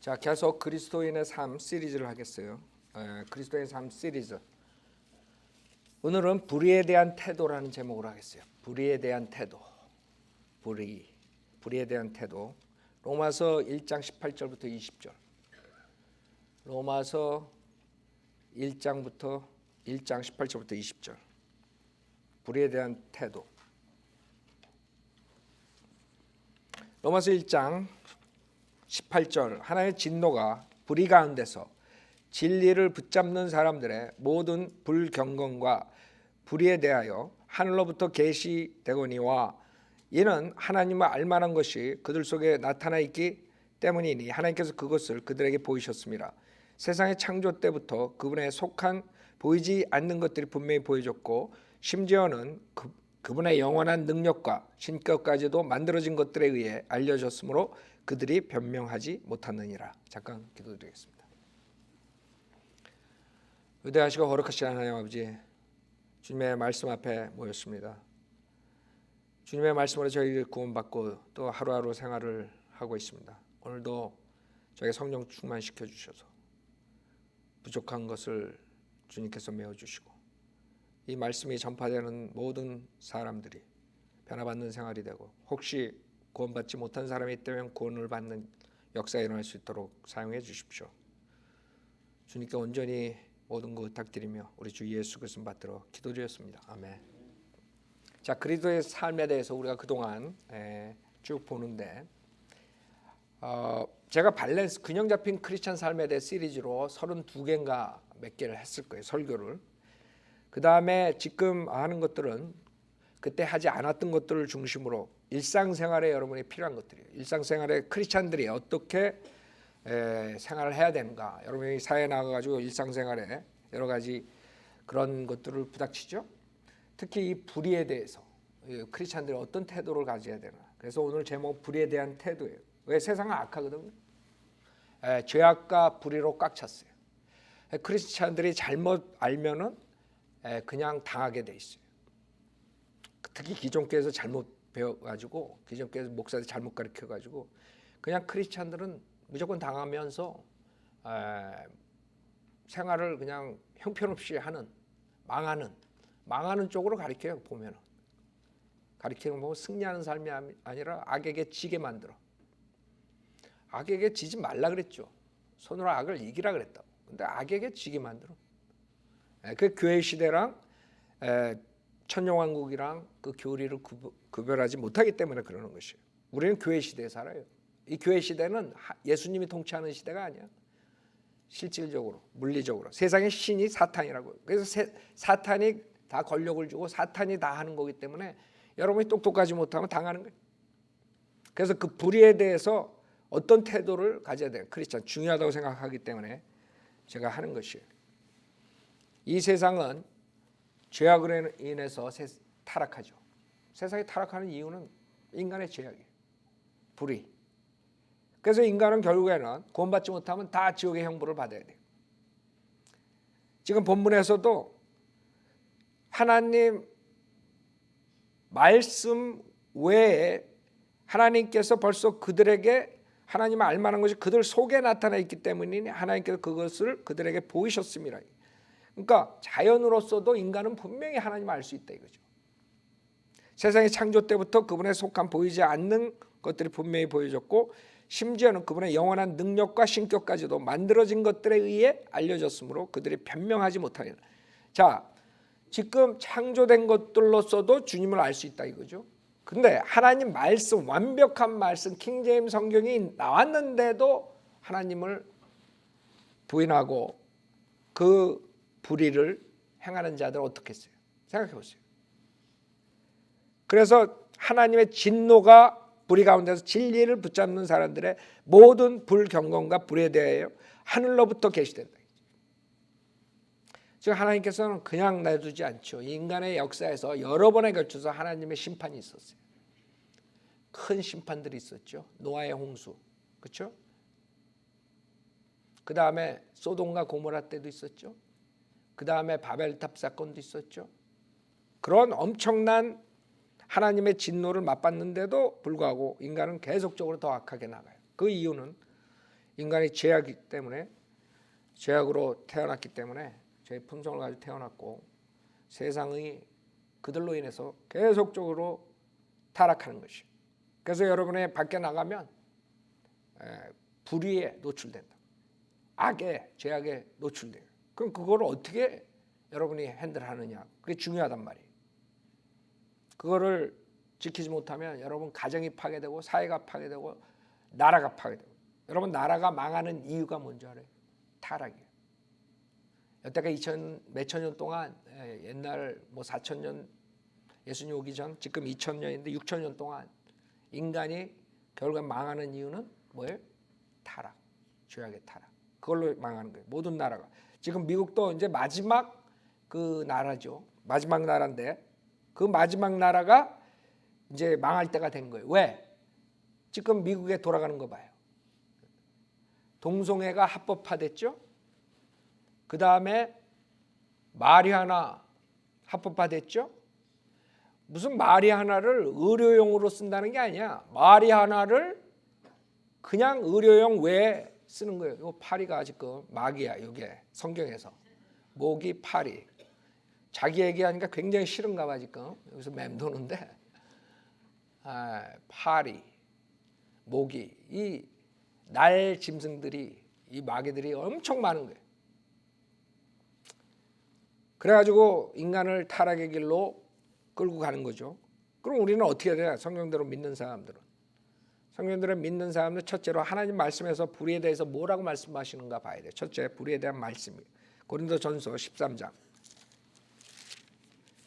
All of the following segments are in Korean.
자, 계속 그리스도인의 삶 시리즈를 하겠어요. 그리스도인의 삶 시리즈. 오늘은 불의에 대한 태도라는 제목으로 하겠어요. 불의에 대한 태도. 불의에 대한 태도. 로마서 1장 18절부터 20절. 로마서 1장 18절부터 20절. 불의에 대한 태도. 로마서 1장 18절. 하나님의 진노가 불의 가운데서 진리를 붙잡는 사람들의 모든 불경건과 불의에 대하여 하늘로부터 계시되거니와 이는 하나님을 알만한 것이 그들 속에 나타나 있기 때문이니 하나님께서 그것을 그들에게 보이셨습니다. 세상의 창조 때부터 그분에 속한 보이지 않는 것들이 분명히 보여졌고 심지어는 그분의 영원한 능력과 신격까지도 만들어진 것들에 의해 알려졌으므로 그들이 변명하지 못하느니라. 잠깐 기도드리겠습니다. 위대하시고 거룩하신 하나님 아버지, 주님의 말씀 앞에 모였습니다. 주님의 말씀으로 저희를 구원받고 또 하루하루 생활을 하고 있습니다. 오늘도 저에게 성령 충만시켜 주셔서 부족한 것을 주님께서 메워주시고 이 말씀이 전파되는 모든 사람들이 변화받는 생활이 되고 혹시 구원받지 못한 사람이 있다면 구원을 받는 역사가 일어날 수 있도록 사용해 주십시오. 주님께 온전히 모든 것 부탁드리며 우리 주 예수 그리스도 받들어 기도드렸습니다. 아멘. 자, 그리스도의 삶에 대해서 우리가 그동안 쭉 보는데 제가 밸런스 균형 잡힌 크리스찬 삶에 대해 시리즈로 32개인가 몇 개를 했을 거예요. 설교를. 그 다음에 지금 하는 것들은 그때 하지 않았던 것들을 중심으로 일상생활에 여러분이 필요한 것들이에요. 일상생활에 크리스찬들이 어떻게 생활을 해야 되는가. 여러분이 사회에 나가가지고 일상생활에 여러 가지 그런 것들을 부닥치죠. 특히 이 불의에 대해서 크리스찬들이 어떤 태도를 가져야 되나. 그래서 오늘 제목 불의에 대한 태도예요. 왜 세상은 악하거든요. 죄악과 불의로 꽉 찼어요. 크리스찬들이 잘못 알면은 그냥 당하게 돼 있어요. 특히 기존교회에서 잘못 배워가지고 기존교회 목사들이 잘못 가르쳐가지고 그냥 크리스찬들은 무조건 당하면서 생활을 그냥 형편없이 하는 망하는 쪽으로 가르쳐요. 보면은 가르치는 거 보면 승리하는 삶이 아니라 악에게 지게 만들어. 악에게 지지 말라 그랬죠. 손으로 악을 이기라 그랬다고. 근데 악에게 지게 만들어. 그 교회 시대랑 천년왕국이랑 그 교리를 구별하지 못하기 때문에 그러는 것이에요. 우리는 교회 시대에 살아요. 이 교회 시대는 예수님이 통치하는 시대가 아니야. 실질적으로, 물리적으로 세상의 신이 사탄이라고. 그래서 사탄이 다 권력을 주고 사탄이 다 하는 거기 때문에 여러분이 똑똑하지 못하면 당하는 거예요. 그래서 그 불의에 대해서 어떤 태도를 가져야 돼요. 크리스찬 중요하다고 생각하기 때문에 제가 하는 것이에요. 이 세상은 죄악으로 인해서 타락하죠. 세상이 타락하는 이유는 인간의 죄악이에요. 불의. 그래서 인간은 결국에는 구원받지 못하면 다 지옥의 형벌을 받아야 돼요. 지금 본문에서도 하나님 말씀 외에 하나님께서 벌써 그들에게 하나님을 알만한 것이 그들 속에 나타나 있기 때문이니 하나님께서 그것을 그들에게 보이셨습니다. 그러니까 자연으로서도 인간은 분명히 하나님을 알 수 있다 이거죠. 세상의 창조 때부터 그분에 속한 보이지 않는 것들이 분명히 보여졌고 심지어는 그분의 영원한 능력과 신격까지도 만들어진 것들에 의해 알려졌으므로 그들이 변명하지 못하리라. 자, 지금 창조된 것들로서도 주님을 알 수 있다 이거죠. 근데 하나님 말씀, 완벽한 말씀, 킹제임스 성경이 나왔는데도 하나님을 부인하고 그 불의를 행하는 자들은 어떻게 했어요? 생각해 보세요. 그래서 하나님의 진노가 불의 가운데서 진리를 붙잡는 사람들의 모든 불경건과 불의에 대하여 하늘로부터 계시된다. 즉 하나님께서는 그냥 놔두지 않죠. 인간의 역사에서 여러 번에 걸쳐서 하나님의 심판이 있었어요. 큰 심판들이 있었죠. 노아의 홍수, 그렇죠? 그 다음에 소돔과 고모라 때도 있었죠. 그 다음에 바벨탑 사건도 있었죠. 그런 엄청난 하나님의 진노를 맛봤는데도 불구하고 인간은 계속적으로 더 악하게 나가요. 그 이유는 인간이 죄악이기 때문에, 죄악으로 태어났기 때문에 죄의 품성을 가지고 태어났고, 세상이 그들로 인해서 계속적으로 타락하는 것이. 그래서 여러분이 밖에 나가면 불의에 노출된다. 악에, 죄악에 노출돼요. 그럼 그걸 어떻게 여러분이 핸들하느냐, 그게 중요하단 말이에요. 그거를 지키지 못하면 여러분 가정이 파괴되고, 사회가 파괴되고, 나라가 파괴되고. 여러분 나라가 망하는 이유가 뭔지 알아요? 타락이에요. 여태까지 2000 몇천 년 동안, 옛날 뭐 4000년 예수님 오기 전, 지금 2000년인데 6000년 동안 인간이 결국 망하는 이유는 뭐예요? 타락, 죄악의 타락. 그걸로 망하는 거예요. 모든 나라가. 지금 미국도 이제 마지막 그 나라죠. 마지막 나라인데, 그 마지막 나라가 이제 망할 때가 된 거예요. 왜? 지금 미국에 돌아가는 거 봐요. 동성애가 합법화됐죠. 그 다음에 마리화나 합법화됐죠. 무슨 마리화나를 의료용으로 쓴다는 게 아니야. 마리화나를 그냥 의료용 외에 쓰는 거예요. 이 파리가 지금 마귀야. 이게 성경에서 모기 파리. 자기 얘기하니까 굉장히 싫은가 봐 지금. 여기서 맴도는데, 파리, 모기, 이 날 짐승들이, 이 마귀들이 엄청 많은 거예요. 그래가지고 인간을 타락의 길로 끌고 가는 거죠. 그럼 우리는 어떻게 해야 되냐? 성경대로 믿는 사람들은. 성경대로 믿는 사람들 첫째로 하나님 말씀에서 불의에 대해서 뭐라고 말씀하시는가 봐야 돼요. 첫째, 불의에 대한 말씀이 고린도전서 13장.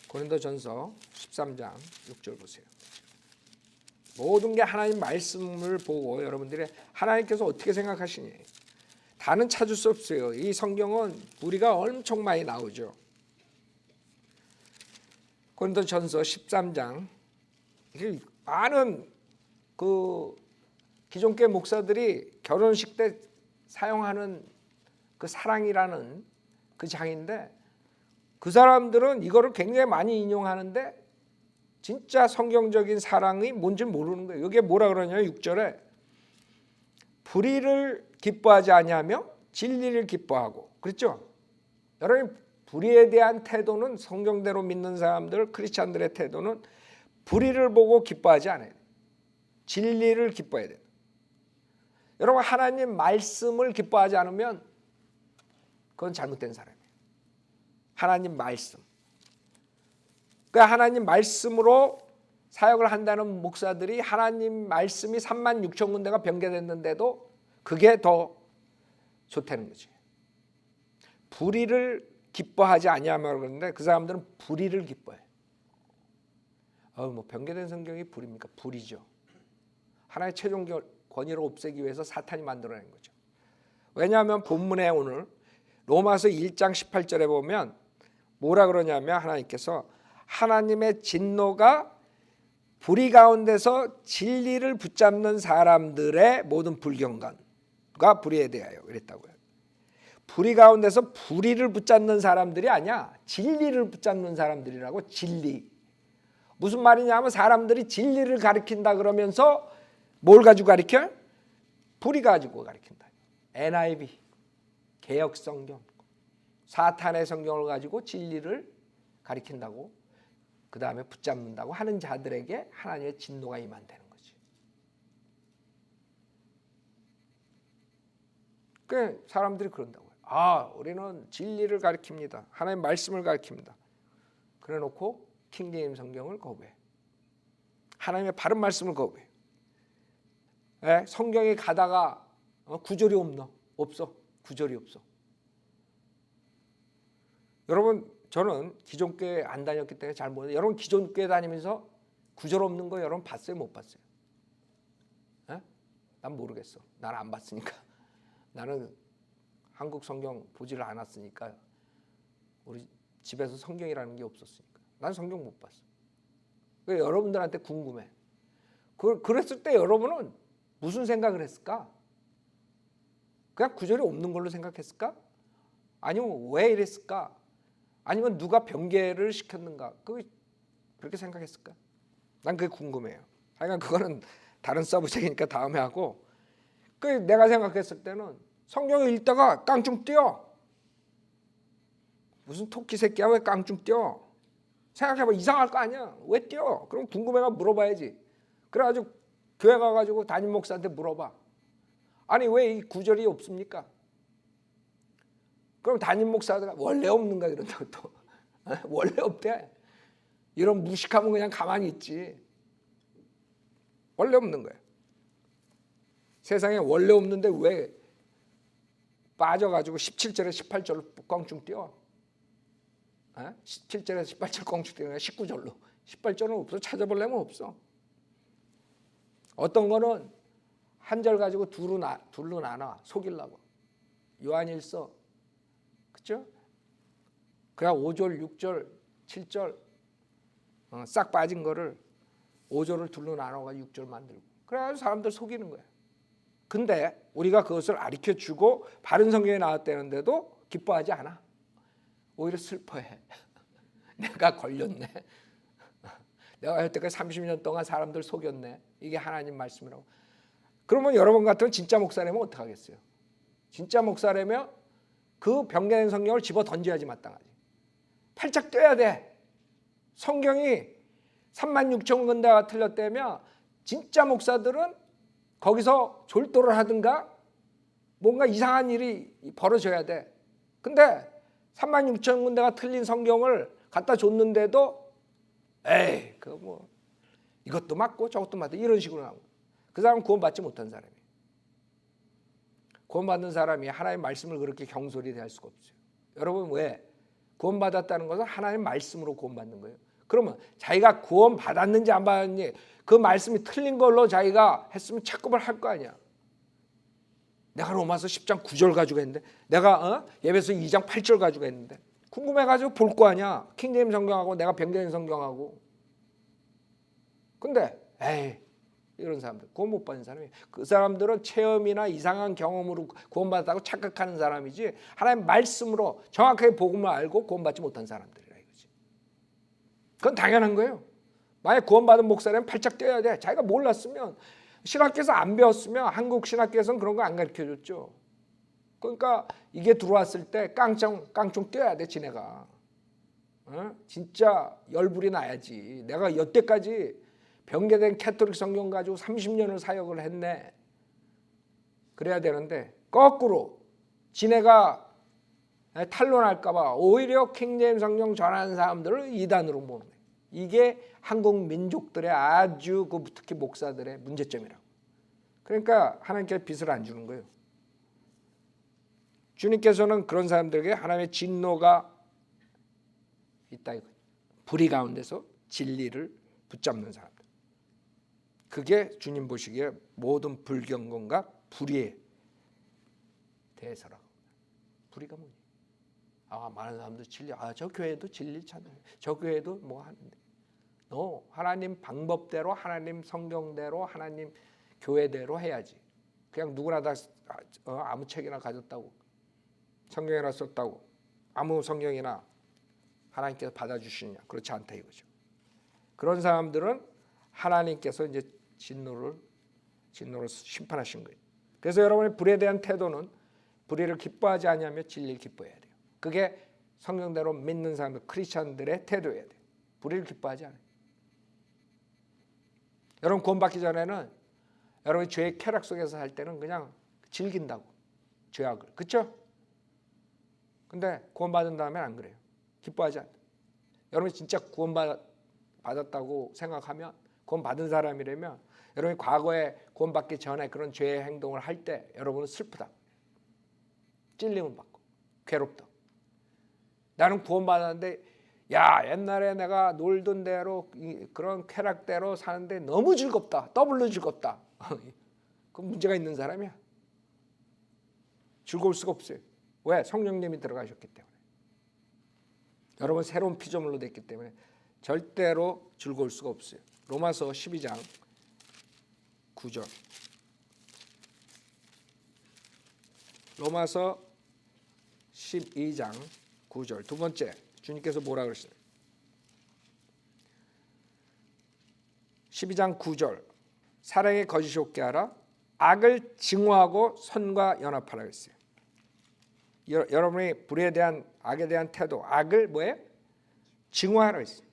고린도전서 13장 6절 보세요. 모든 게 하나님 말씀을 보고 여러분들이 하나님께서 어떻게 생각하시니 다는 찾을 수 없어요. 이 성경은 불의가 엄청 많이 나오죠. 고린도전서 13장. 많은 그 기존교회 목사들이 결혼식 때 사용하는 그 사랑이라는 그 장인데, 그 사람들은 이거를 굉장히 많이 인용하는데 진짜 성경적인 사랑이 뭔지 모르는 거예요. 여기에 뭐라 그러냐면 6절에 불의를 기뻐하지 아니하며 진리를 기뻐하고. 그렇죠? 여러분 불의에 대한 태도는, 성경대로 믿는 사람들, 크리스찬들의 태도는 불의를 보고 기뻐하지 않아요. 진리를 기뻐해야 돼요. 여러분 하나님 말씀을 기뻐하지 않으면 그건 잘못된 사람이에요. 하나님 말씀. 그러니까 하나님 말씀으로 사역을 한다는 목사들이 하나님 말씀이 36,000군데가 변개됐는데도 그게 더 좋다는 거지. 불의를 기뻐하지 아니하며 그러는데 그 사람들은 불의를 기뻐해. 뭐 변개된 성경이 불입니까? 불이죠. 하나의 최종 권위를 없애기 위해서 사탄이 만들어낸 거죠. 왜냐하면 본문에 오늘 로마서 1장 18절에 보면 뭐라 그러냐면 하나님께서 하나님의 진노가 불의 가운데서 진리를 붙잡는 사람들의 모든 불경건과 불의에 대하여 그랬다고요. 불의 가운데서 불의를 붙잡는 사람들이 아니야. 진리를 붙잡는 사람들이라고. 진리. 무슨 말이냐면 사람들이 진리를 가리킨다 그러면서 뭘 가지고 가리켜? 불의 가지고 가리킨다. NIV, 개역성경, 사탄의 성경을 가지고 진리를 가리킨다고, 그 다음에 붙잡는다고 하는 자들에게 하나님의 진노가 임한다는 거지. 그 사람들이 그런다고요. 우리는 진리를 가리킵니다. 하나님 말씀을 가리킵니다. 그래놓고 킹제임스 성경을 거부해. 하나님의 바른 말씀을 거부해. 성경에 가다가 구절이 없어. 구절이 없어. 여러분 저는 기존교회 안 다녔기 때문에 잘 모르는데, 여러분 기존교회 다니면서 구절 없는 거 여러분 봤어요? 못 봤어요? 난 모르겠어. 난 안 봤으니까. 나는 한국 성경 보지를 않았으니까, 우리 집에서 성경이라는 게 없었으니까 난 성경 못 봤어. 그러니까 여러분들한테 궁금해. 그랬을 때 여러분은 무슨 생각을 했을까? 그냥 구절이 없는 걸로 생각했을까? 아니면 왜 이랬을까? 아니면 누가 변개를 시켰는가? 그렇게 생각했을까? 난 그게 궁금해요. 하여간 그거는 다른 서브젝트니까 다음에 하고, 그 내가 생각했을 때는 성경을 읽다가 깡충 뛰어. 무슨 토끼 새끼야 왜 깡충 뛰어? 생각해봐. 이상할 거 아니야. 왜 뛰어? 그럼 궁금해가 물어봐야지. 그래가지고 교회 가가지고 담임 목사한테 물어봐. 아니 왜 이 구절이 없습니까? 그럼 담임 목사가 원래 없는가 이런다고 또. 원래 없대. 이런 무식하면 그냥 가만히 있지. 원래 없는 거야. 세상에 원래 없는데 왜 빠져가지고 17절에 18절로 껑충 뛰어? 17절에서 18절 껑충 뛰어. 19절로. 18절은 없어. 찾아보려면 없어. 어떤 거는 한 절 가지고 둘로 나눠 속이려고. 요한일서 그렇죠? 그냥 5절, 6절, 7절 싹 빠진 거를 5절을 둘로 나눠가 6절 만들고 그래가지고 사람들 속이는 거야. 근데 우리가 그것을 가르쳐주고 바른 성경에 나왔다는데도 기뻐하지 않아. 오히려 슬퍼해. 내가 걸렸네. 내가 여태까지 30년 동안 사람들 속였네. 이게 하나님 말씀이라고. 그러면 여러분 같으면 진짜 목사라면 어떡하겠어요? 진짜 목사라면 그 변개된 성경을 집어 던져야지 마땅하지. 팔짝 뛰어야 돼. 성경이 36,000군데가 틀렸다면 진짜 목사들은 거기서 졸도를 하든가 뭔가 이상한 일이 벌어져야 돼. 근데 36,000군데가 틀린 성경을 갖다 줬는데도 에이 그 뭐 이것도 맞고 저것도 맞고 이런 식으로 나오고 그 사람은 구원받지 못한 사람이에요. 구원받는 사람이 하나님의 말씀을 그렇게 경솔히 대할 수가 없어요. 여러분 왜? 구원받았다는 것은 하나님의 말씀으로 구원받는 거예요. 그러면 자기가 구원받았는지 안 받았는지 그 말씀이 틀린 걸로 자기가 했으면 착급을 할 거 아니야. 내가 로마서 10장 9절 가지고 했는데 내가 예배서 2장 8절 가지고 했는데 궁금해가지고 볼 거 아니야. 킹제임 성경하고 내가 변개된 성경하고. 근데 에이 이런 사람들 구원 못 받는 사람이 그 사람들은 체험이나 이상한 경험으로 구원받았다고 착각하는 사람이지 하나님 말씀으로 정확하게 복음을 알고 구원받지 못한 사람들이라 이거지. 그건 당연한 거예요. 만약 구원받은 목사라면 팔짝 뛰어야 돼. 자기가 몰랐으면 신학교에서 안 배웠으면 한국 신학교에서는 그런 거 안 가르쳐줬죠. 그러니까 이게 들어왔을 때 깡총 뛰어야 돼 지네가. 진짜 열불이 나야지. 내가 여태까지 변개된 캐톨릭 성경 가지고 30년을 사역을 했네. 그래야 되는데 거꾸로 지네가 탄론할까 봐 오히려 킹제임 성경 전하는 사람들을 이단으로 보는 거예요. 이게 한국 민족들의 아주 특히 목사들의 문제점이라고. 그러니까 하나님께 빚을 안 주는 거예요. 주님께서는 그런 사람들에게 하나님의 진노가 있다 이거예요. 불의 가운데서 진리를 붙잡는 사람들. 그게 주님 보시기에 모든 불경건과 불의에 대해서라고. 불의가 뭐니? 많은 사람들 진리. 저 교회도 진리 찾는. 저 교회도 뭐 하는데. 하나님 방법대로 하나님 성경대로 하나님 교회대로 해야지. 그냥 누구나 다 아무 책이나 가졌다고 성경이나 썼다고 아무 성경이나 하나님께서 받아주시느냐. 그렇지 않다 이거죠. 그런 사람들은 하나님께서 이제 진노를 심판하신 거예요. 그래서 여러분의 불에 대한 태도는 불의를 기뻐하지 아니하며 진리를 기뻐해야 돼요. 그게 성경대로 믿는 사람들 크리스천들의 태도여야 돼요. 불의를 기뻐하지 않아요. 여러분 구원받기 전에는 여러분이 죄의 쾌락 속에서 살 때는 그냥 즐긴다고 죄악을. 그렇죠? 근데 구원받은 다음에 안 그래요. 기뻐하지 않아요. 여러분이 진짜 구원받았다고 생각하면 구원받은 사람이라면 여러분이 과거에 구원받기 전에 그런 죄의 행동을 할 때 여러분은 슬프다. 찔림을 받고 괴롭다. 나는 구원받았는데 야 옛날에 내가 놀던 대로 그런 쾌락대로 사는데 너무 즐겁다. 더블로 즐겁다. 그건 문제가 있는 사람이야. 즐거울 수가 없어요. 왜? 성령님이 들어가셨기 때문에. 여러분 새로운 피조물로 됐기 때문에 절대로 즐거울 수가 없어요. 로마서 12장 9절. 로마서 12장 9절. 두 번째 주님께서 뭐라 그러시나요? 12장 9절. 사랑의 거짓이 없게 하라. 악을 증오하고 선과 연합하라 그랬어요. 여러분이 불에 대한 악에 대한 태도, 악을 뭐예요? 증오하라 했어요.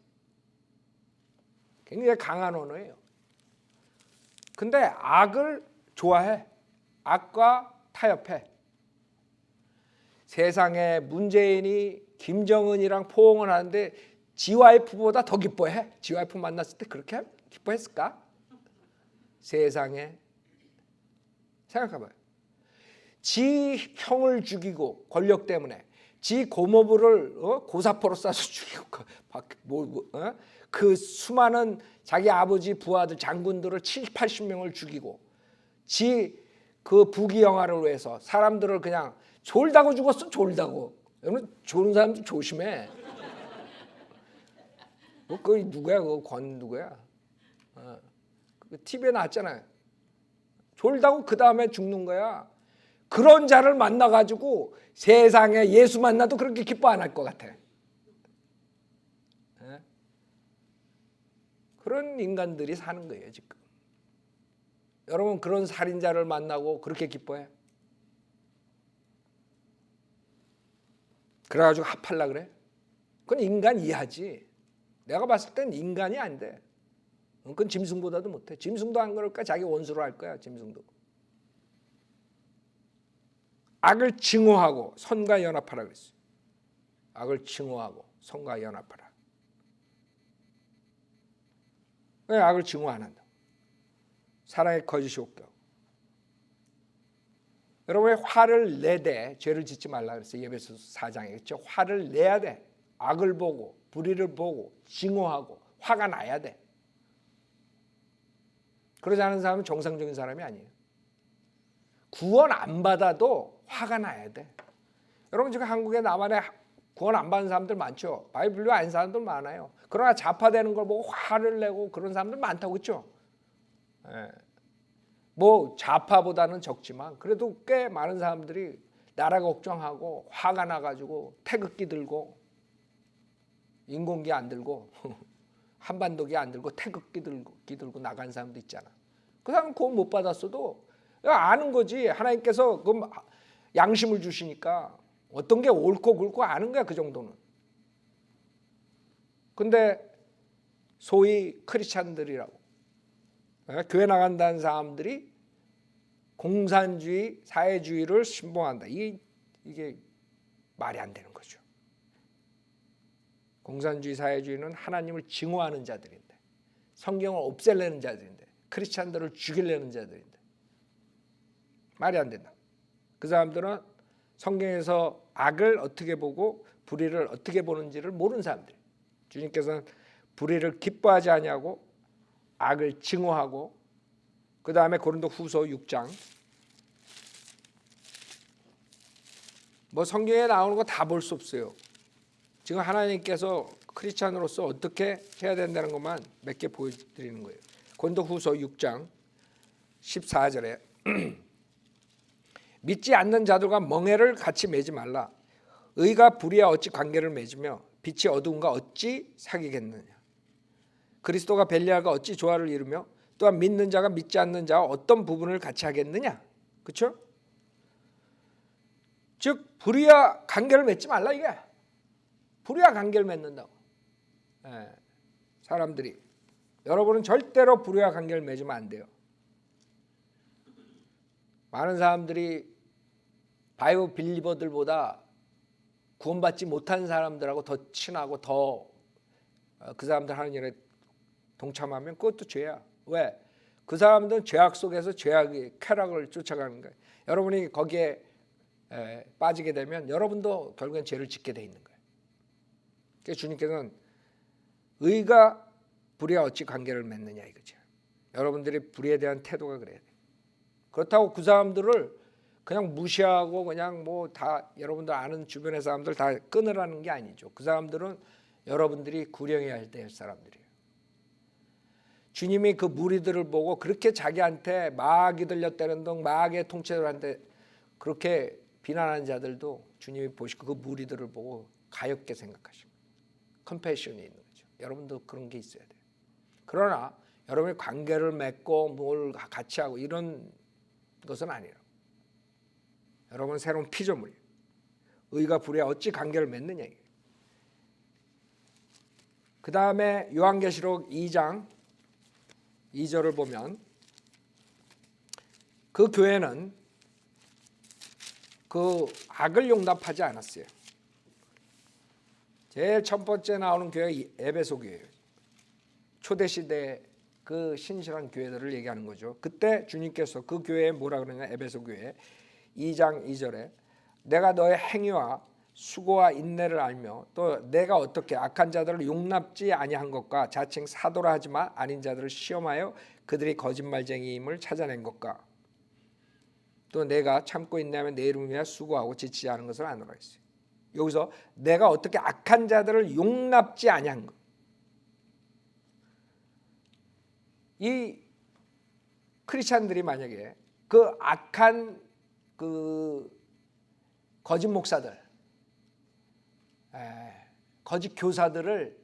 굉장히 강한 언어예요. 근데 악을 좋아해. 악과 타협해. 세상에 문재인이 김정은이랑 포옹을 하는데 지 와이프보다 더 기뻐해. 지 와이프 만났을 때 그렇게 기뻐했을까? 세상에 생각해봐요. 지 형을 죽이고 권력 때문에 지 고모부를 고사포로 쏴서 죽이고 그 수많은 자기 아버지 부하들 장군들을 70, 80명을 죽이고 지 그 부귀 영화를 위해서 사람들을 그냥 졸다고 죽었어. 졸다고. 여러분 졸은 사람들 조심해. 그 누구야? 그 권 누구야? TV에 나왔잖아요. 졸다고 그 다음에 죽는 거야. 그런 자를 만나가지고 세상에 예수 만나도 그렇게 기뻐 안 할 것 같아. 그런 인간들이 사는 거예요 지금. 여러분 그런 살인자를 만나고 그렇게 기뻐해? 그래가지고 합할라 그래? 그건 인간 이하지. 내가 봤을 땐 인간이 안 돼. 그건 짐승보다도 못해. 짐승도 안 그럴까? 자기 원수로 할 거야 짐승도. 악을 증오하고 선과 연합하라 그랬어요. 악을 증오하고 선과 연합하라. 왜 악을 증오 안 한다? 사랑의 거짓이 없고. 여러분의 화를 내되 죄를 짓지 말라 그랬어요. 에베소서 4장에 그렇죠? 화를 내야 돼. 악을 보고 불의를 보고 증오하고 화가 나야 돼. 그러지 않은 사람은 정상적인 사람이 아니에요. 구원 안 받아도 화가 나야 돼. 여러분 지금 한국에 나만의 구원 안 받은 사람들 많죠. 바이블도 아닌 사람들 많아요. 그러나 좌파되는 걸 보고 화를 내고 그런 사람들 많다고 그렇죠. 뭐 좌파보다는 적지만 그래도 꽤 많은 사람들이 나라 걱정하고 화가 나가지고 태극기 들고 인공기 안 들고 한반도기 안 들고 태극기 들고 나간 사람도 있잖아. 그 사람은 구원 못 받았어도 아는 거지. 하나님께서 그 양심을 주시니까 어떤 게 옳고 그르고 아는 거야 그 정도는. 근데 소위 크리스찬들이라고 교회 나간다는 사람들이 공산주의, 사회주의를 신봉한다. 이게 말이 안 되는 거죠. 공산주의, 사회주의는 하나님을 증오하는 자들인데, 성경을 없애려는 자들인데, 크리스찬들을 죽이려는 자들인데 말이 안 된다. 그 사람들은 성경에서 악을 어떻게 보고 불의를 어떻게 보는지를 모르는 사람들. 주님께서는 불의를 기뻐하지 아니하고 악을 증오하고 그 다음에 고린도후서 6장 뭐 성경에 나오는 거 다 볼 수 없어요. 지금 하나님께서 크리스찬으로서 어떻게 해야 된다는 것만 몇 개 보여드리는 거예요. 고린도후서 6장 14절에 믿지 않는 자들과 멍에를 같이 매지 말라. 의가 불의와 어찌 관계를 맺으며 빛이 어두움과 어찌 사귀겠느냐. 그리스도가 벨리알과 어찌 조화를 이루며 또한 믿는 자가 믿지 않는 자와 어떤 부분을 같이 하겠느냐. 그렇죠? 즉 불의와 관계를 맺지 말라 이게. 불의와 관계를 맺는다고. 사람들이 여러분은 절대로 불의와 관계를 맺으면 안 돼요. 많은 사람들이 바이오 빌리버들보다 구원받지 못한 사람들하고 더 친하고 더 그 사람들 하는 일에 동참하면 그것도 죄야. 왜? 그 사람들은 죄악 속에서 죄악의 쾌락을 쫓아가는 거예요. 여러분이 거기에 빠지게 되면 여러분도 결국엔 죄를 짓게 돼 있는 거예요. 그래서 주님께서는 의가 불의와 어찌 관계를 맺느냐 이거죠. 여러분들이 불의에 대한 태도가 그래야 돼요. 그렇다고 그 사람들을 그냥 무시하고 그냥 뭐 다 여러분들 아는 주변의 사람들 다 끊으라는 게 아니죠. 그 사람들은 여러분들이 구령해야 될 사람들이에요. 주님이 그 무리들을 보고 그렇게 자기한테 마귀 들렸다는 등 마귀의 통치자들한테 그렇게 비난하는 자들도 주님이 보시고 그 무리들을 보고 가엾게 생각하시고 컴패션이 있는 거죠. 여러분도 그런 게 있어야 돼요. 그러나 여러분이 관계를 맺고 뭘 같이 하고 이런 것은 아니라. 여러분 새로운 피조물이에요. 의가 불의와 어찌 관계를 맺느냐. 그 다음에 요한계시록 2장 2절을 보면 그 교회는 그 악을 용납하지 않았어요. 제일 첫 번째 나오는 교회가 에베소 교회예요. 초대시대 그 신실한 교회들을 얘기하는 거죠. 그때 주님께서 그 교회에 뭐라 그러냐, 에베소 교회 2장 2절에 내가 너의 행위와 수고와 인내를 알며 또 내가 어떻게 악한 자들을 용납지 아니한 것과 자칭 사도라 하지만 아닌 자들을 시험하여 그들이 거짓말쟁이임을 찾아낸 것과 또 내가 참고 인내하면 내 이름을 위하여 수고하고 지치지 않은 것을 아노라 했어요. 여기서 내가 어떻게 악한 자들을 용납지 아니한 것. 이 크리스찬들이 만약에 그 악한 그 거짓 목사들, 거짓 교사들을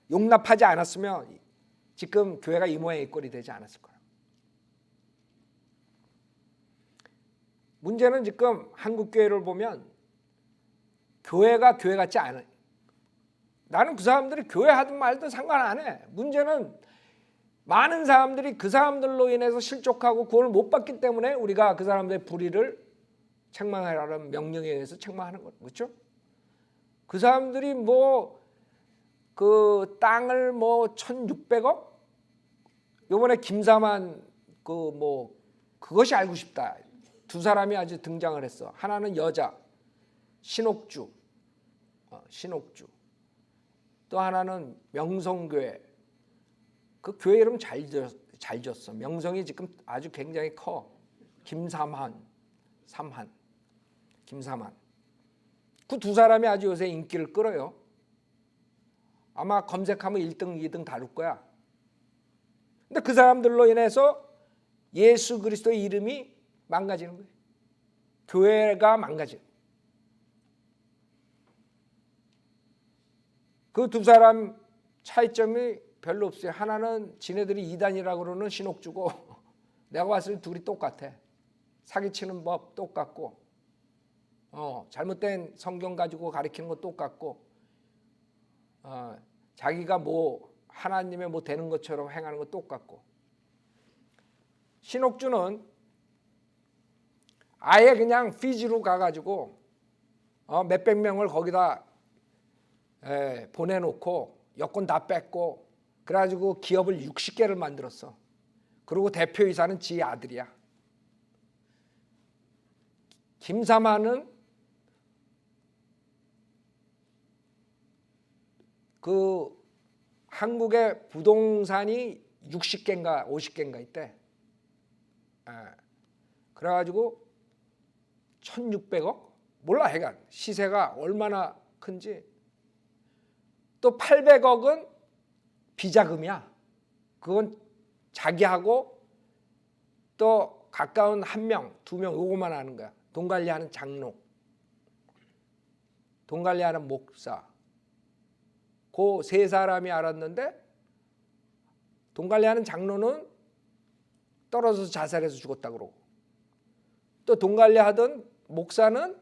용납하지 않았으면 지금 교회가 이 모양 이 꼴이 되지 않았을 거예요. 문제는 지금 한국 교회를 보면 교회가 교회 같지 않아요. 나는 그 사람들이 교회 하든 말든 상관 안 해. 문제는 많은 사람들이 그 사람들로 인해서 실족하고 구원을 못 받기 때문에 우리가 그 사람들의 불의를 책망하라는 명령에 의해서 책망하는 거죠. 그렇죠? 그 사람들이 뭐 그 땅을 뭐 1,600억? 요번에 김사만 그 뭐 그것이 알고 싶다. 두 사람이 아주 등장을 했어. 하나는 여자 신옥주, 신옥주. 또 하나는 명성교회. 그 교회 이름 잘 졌어. 명성이 지금 아주 굉장히 커. 김삼한. 김삼한. 그 두 사람이 아주 요새 인기를 끌어요. 아마 검색하면 1등, 2등 다룰 거야. 근데 그 사람들로 인해서 예수 그리스도의 이름이 망가지는 거예요. 교회가 망가져. 그 두 사람 차이점이 별로 없어요. 하나는 지네들이 이단이라고 그러는 신옥주고 내가 봤을 때 둘이 똑같아. 사기치는 법 똑같고 잘못된 성경 가지고 가리키는 거 똑같고 자기가 뭐 하나님의 뭐 되는 것처럼 행하는 거 똑같고. 신옥주는 아예 그냥 피지로 가가지고 몇백 명을 거기다 보내놓고 여권 다 뺏고 그래가지고 기업을 60개를 만들었어. 그리고 대표이사는 지 아들이야. 김사만은 그 한국의 부동산이 60개인가 50개인가 있대. 그래가지고 1,600억? 몰라 해간 시세가 얼마나 큰지. 또 800억은 비자금이야. 그건 자기하고 또 가까운 한 명, 두 명 요거만 하는 거야. 돈 관리하는 장로, 돈 관리하는 목사. 그 세 사람이 알았는데 돈 관리하는 장로는 떨어져서 자살해서 죽었다 그러고 또 돈 관리하던 목사는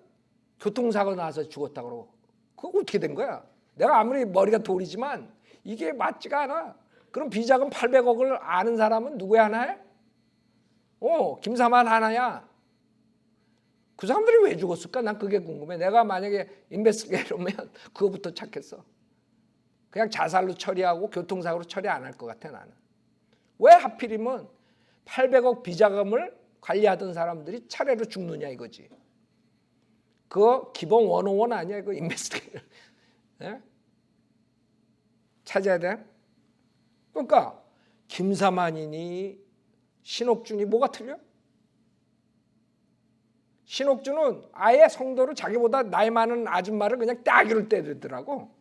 교통사고 나서 죽었다 그러고. 그거 어떻게 된 거야? 내가 아무리 머리가 돌이지만 이게 맞지가 않아. 그럼 비자금 800억을 아는 사람은 누구야 하나야? 김사만 하나야. 그 사람들이 왜 죽었을까? 난 그게 궁금해. 내가 만약에 인베스티게이터면 그거부터 찾겠어. 그냥 자살로 처리하고 교통사고로 처리 안 할 것 같아 나는. 왜 하필이면 800억 비자금을 관리하던 사람들이 차례로 죽느냐 이거지. 그거 기본 101 아니야 이거 인베스티게이터. 예? 찾아야 돼. 그러니까 김사만이니 신옥준이 뭐가 틀려? 신옥준은 아예 성도를 자기보다 나이 많은 아줌마를 그냥 따귀를 때리더라고.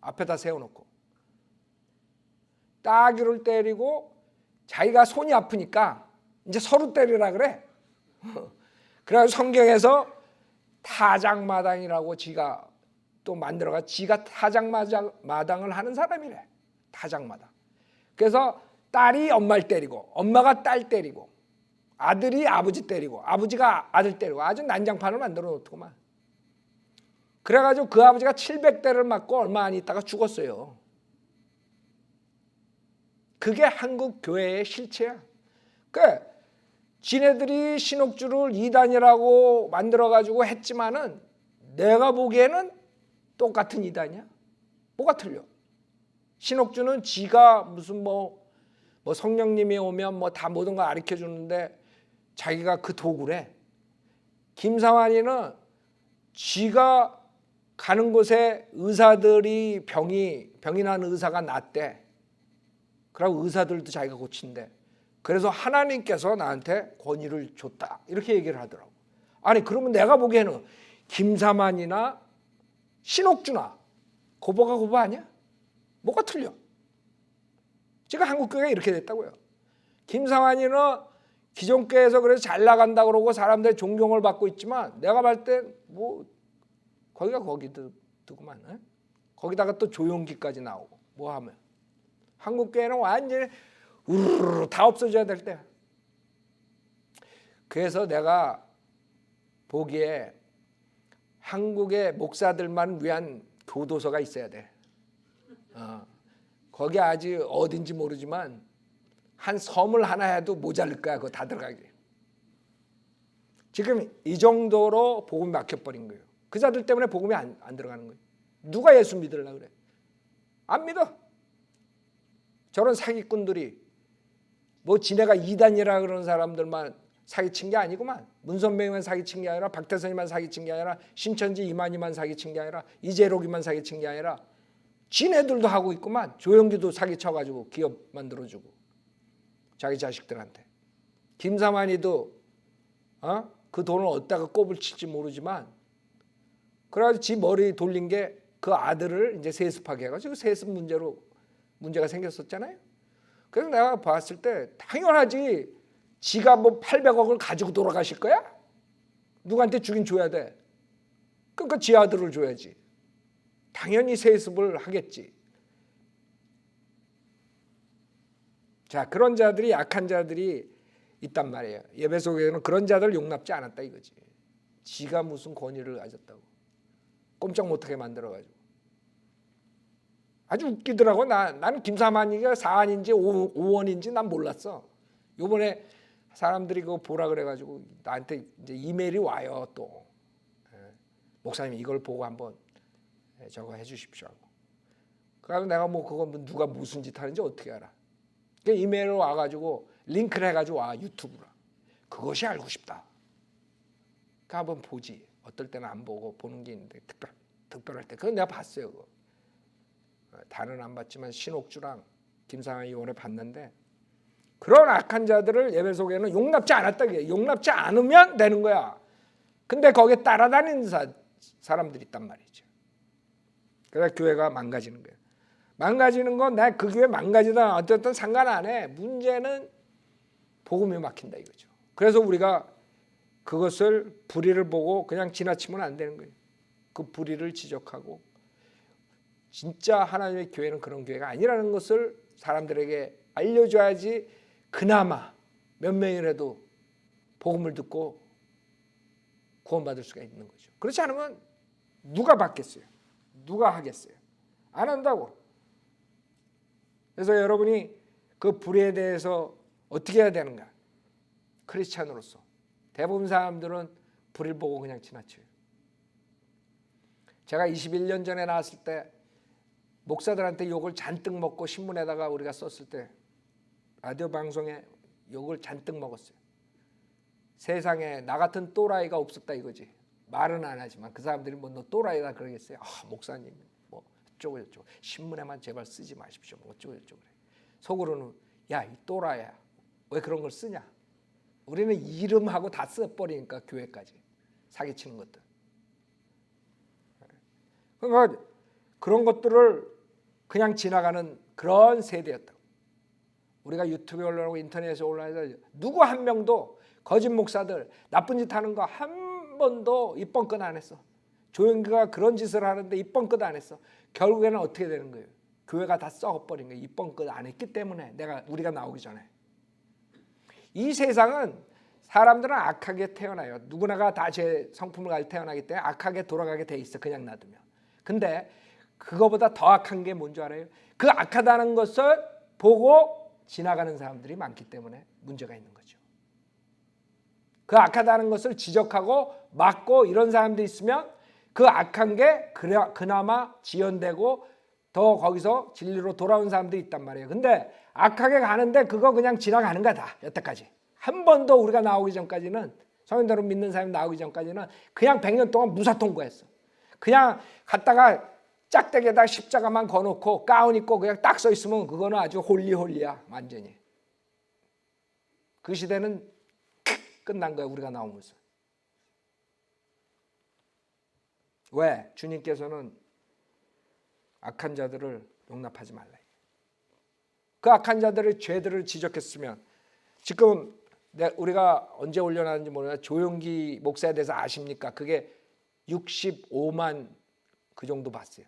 앞에다 세워놓고 따귀를 때리고 자기가 손이 아프니까 이제 서로 때리라 그래. 그래서 성경에서 타작마당이라고 지가 또 만들어가 지가 타작마당을 하는 사람이래. 타작마당. 그래서 딸이 엄마를 때리고 엄마가 딸 때리고 아들이 아버지 때리고 아버지가 아들 때리고 아주 난장판을 만들어 놓더구만. 그래가지고 그 아버지가 700대를 맞고 얼마 안 있다가 죽었어요. 그게 한국 교회의 실체야. 그러니까 지네들이 신옥주를 이단이라고 만들어가지고 했지만은 내가 보기에는 똑같은 이단이야. 뭐가 틀려? 신옥주는 지가 무슨 뭐 성령님이 오면 뭐 다 모든 걸 가르쳐 주는데 자기가 그 도구래. 김상환이는 지가 가는 곳에 의사들이 병이 난 의사가 낫대. 그러고 의사들도 자기가 고친대. 그래서 하나님께서 나한테 권위를 줬다. 이렇게 얘기를 하더라고. 아니 그러면 내가 보기에는 김사만이나 신옥주나 고보가 고보 아니야? 뭐가 틀려? 지금 한국교회가 이렇게 됐다고요. 김상환이는 기존 교회에서 그래서 잘 나간다 그러고 사람들의 존경을 받고 있지만 내가 봤을 때 뭐 거기가 거기더구만. 에? 거기다가 또 조용기까지 나오고 뭐 하면 한국교회는 완전히 우르르 다 없어져야 될 때. 그래서 내가 보기에 한국의 목사들만 위한 교도소가 있어야 돼. 거기 아직 어딘지 모르지만 한 섬을 하나 해도 모자랄 거야. 그거 다 들어가게. 지금 이 정도로 복음이 막혀버린 거예요. 그 자들 때문에 복음이 안 들어가는 거예요. 누가 예수 믿으려고 그래? 안 믿어. 저런 사기꾼들이 뭐 지네가 이단이라 그러는 사람들만 사기친 게 아니구만. 문선명이만 사기친 게 아니라 박태선이만 사기친 게 아니라 신천지 이만희만 사기친 게 아니라 이재록이만 사기친 게 아니라 지네들도 하고 있구만. 조영기도 사기쳐가지고 기업 만들어주고 자기 자식들한테. 김사만이도 그 돈을 어디다가 꼽을 칠지 모르지만 그래가지고 지 머리 돌린 게 그 아들을 이제 세습하게 해가지고 세습 문제가 생겼었잖아요. 그래서 내가 봤을 때 당연하지. 지가 뭐 800억을 가지고 돌아가실 거야? 누구한테 주긴 줘야 돼. 그러니까 지 아들을 줘야지. 당연히 세습을 하겠지. 자, 그런 자들이 약한 자들이 있단 말이에요. 예배 속에는 그런 자들을 용납지 않았다 이거지. 지가 무슨 권위를 가졌다고. 꼼짝 못하게 만들어가지고. 아주 웃기더라고. 나는 김사만이가 4원인지 5원인지 난 몰랐어. 요번에 사람들이 그거 보라 그래가지고 나한테 이제 이메일이 와요 또. 목사님 이걸 보고 한번 저거 해주십시오 하고. 그래서 내가 뭐 그거 누가 무슨 짓 하는지 어떻게 알아. 그 이메일로 와가지고 링크를 해가지고 와 유튜브로. 그것이 알고 싶다. 그 한번 보지. 어떨 때는 안 보고 보는 게 있는데 특별할 때 그건 내가 봤어요. 그거. 다는 안 봤지만 신옥주랑 김상환이 이번에 봤는데 그런 악한 자들을 예배 속에는 용납지 않았다. 용납지 않으면 되는 거야. 근데 거기에 따라다니는 사람들이 있단 말이죠. 그래서 교회가 망가지는 거예요. 망가지는 건 내가 그 교회 망가지다 어쨌든 상관 안 해. 문제는 복음이 막힌다 이거죠. 그래서 우리가 그것을 불의를 보고 그냥 지나치면 안 되는 거예요. 그 불의를 지적하고 진짜 하나님의 교회는 그런 교회가 아니라는 것을 사람들에게 알려줘야지 그나마 몇 명이라도 복음을 듣고 구원받을 수가 있는 거죠. 그렇지 않으면 누가 받겠어요? 누가 하겠어요? 안 한다고. 그래서 여러분이 그 불의에 대해서 어떻게 해야 되는가? 크리스찬으로서 대부분 사람들은 불의를 보고 그냥 지나쳐요. 제가 21년 전에 나왔을 때 목사들한테 욕을 잔뜩 먹고 신문에다가 우리가 썼을 때 라디오 방송에 욕을 잔뜩 먹었어요. 세상에 나 같은 또라이가 없었다 이거지. 말은 안 하지만 그 사람들이 뭐 너 또라이다 그러겠어요. 목사님 뭐 어쩌고 저쩌고 신문에만 제발 쓰지 마십시오. 뭐 어쩌고 저쩌고 그래. 속으로는 야 이 또라이야. 왜 그런 걸 쓰냐. 우리는 이름하고 다 써버리니까 교회까지 사기치는 것들. 그러니까 그런 것들을 그냥 지나가는 그런 세대였다고. 우리가 유튜브에 올라오고 인터넷에 올라와서 누구 한 명도 거짓 목사들 나쁜 짓 하는 거 한 번도 입번끝 안 했어. 조영기가 그런 짓을 하는데 입번끝 안 했어. 결국에는 어떻게 되는 거예요? 교회가 다 썩어버린 거예요. 입번끝 안 했기 때문에 우리가 나오기 전에. 이 세상은 사람들은 악하게 태어나요. 누구나가 다 제 성품을 가지고 태어나기 때문에 악하게 돌아가게 돼 있어. 그냥 놔두면. 근데 그거보다 더 악한 게 뭔지 알아요? 그 악하다는 것을 보고 지나가는 사람들이 많기 때문에 문제가 있는 거죠. 그 악하다는 것을 지적하고 막고 이런 사람들이 있으면 그 악한 게 그나마 지연되고 더 거기서 진리로 돌아온 사람들이 있단 말이에요. 근데 악하게 가는데 그거 그냥 지나가는 거다. 여태까지. 한 번도 우리가 나오기 전까지는, 성인들을 믿는 사람이 나오기 전까지는 그냥 100년 동안 무사 통과했어. 그냥 갔다가 짝대기에다 십자가만 거놓고 가운 입고 그냥 딱 서 있으면 그거는 아주 홀리홀리야. 완전히. 그 시대는 끝난 거야. 우리가 나오면서. 왜? 주님께서는 악한 자들을 용납하지 말라. 그 악한 자들의 죄들을 지적했으면, 지금 우리가 언제 올려놨는지 모르겠는데 조용기 목사에 대해서 아십니까? 그게 65만 그 정도 봤어요.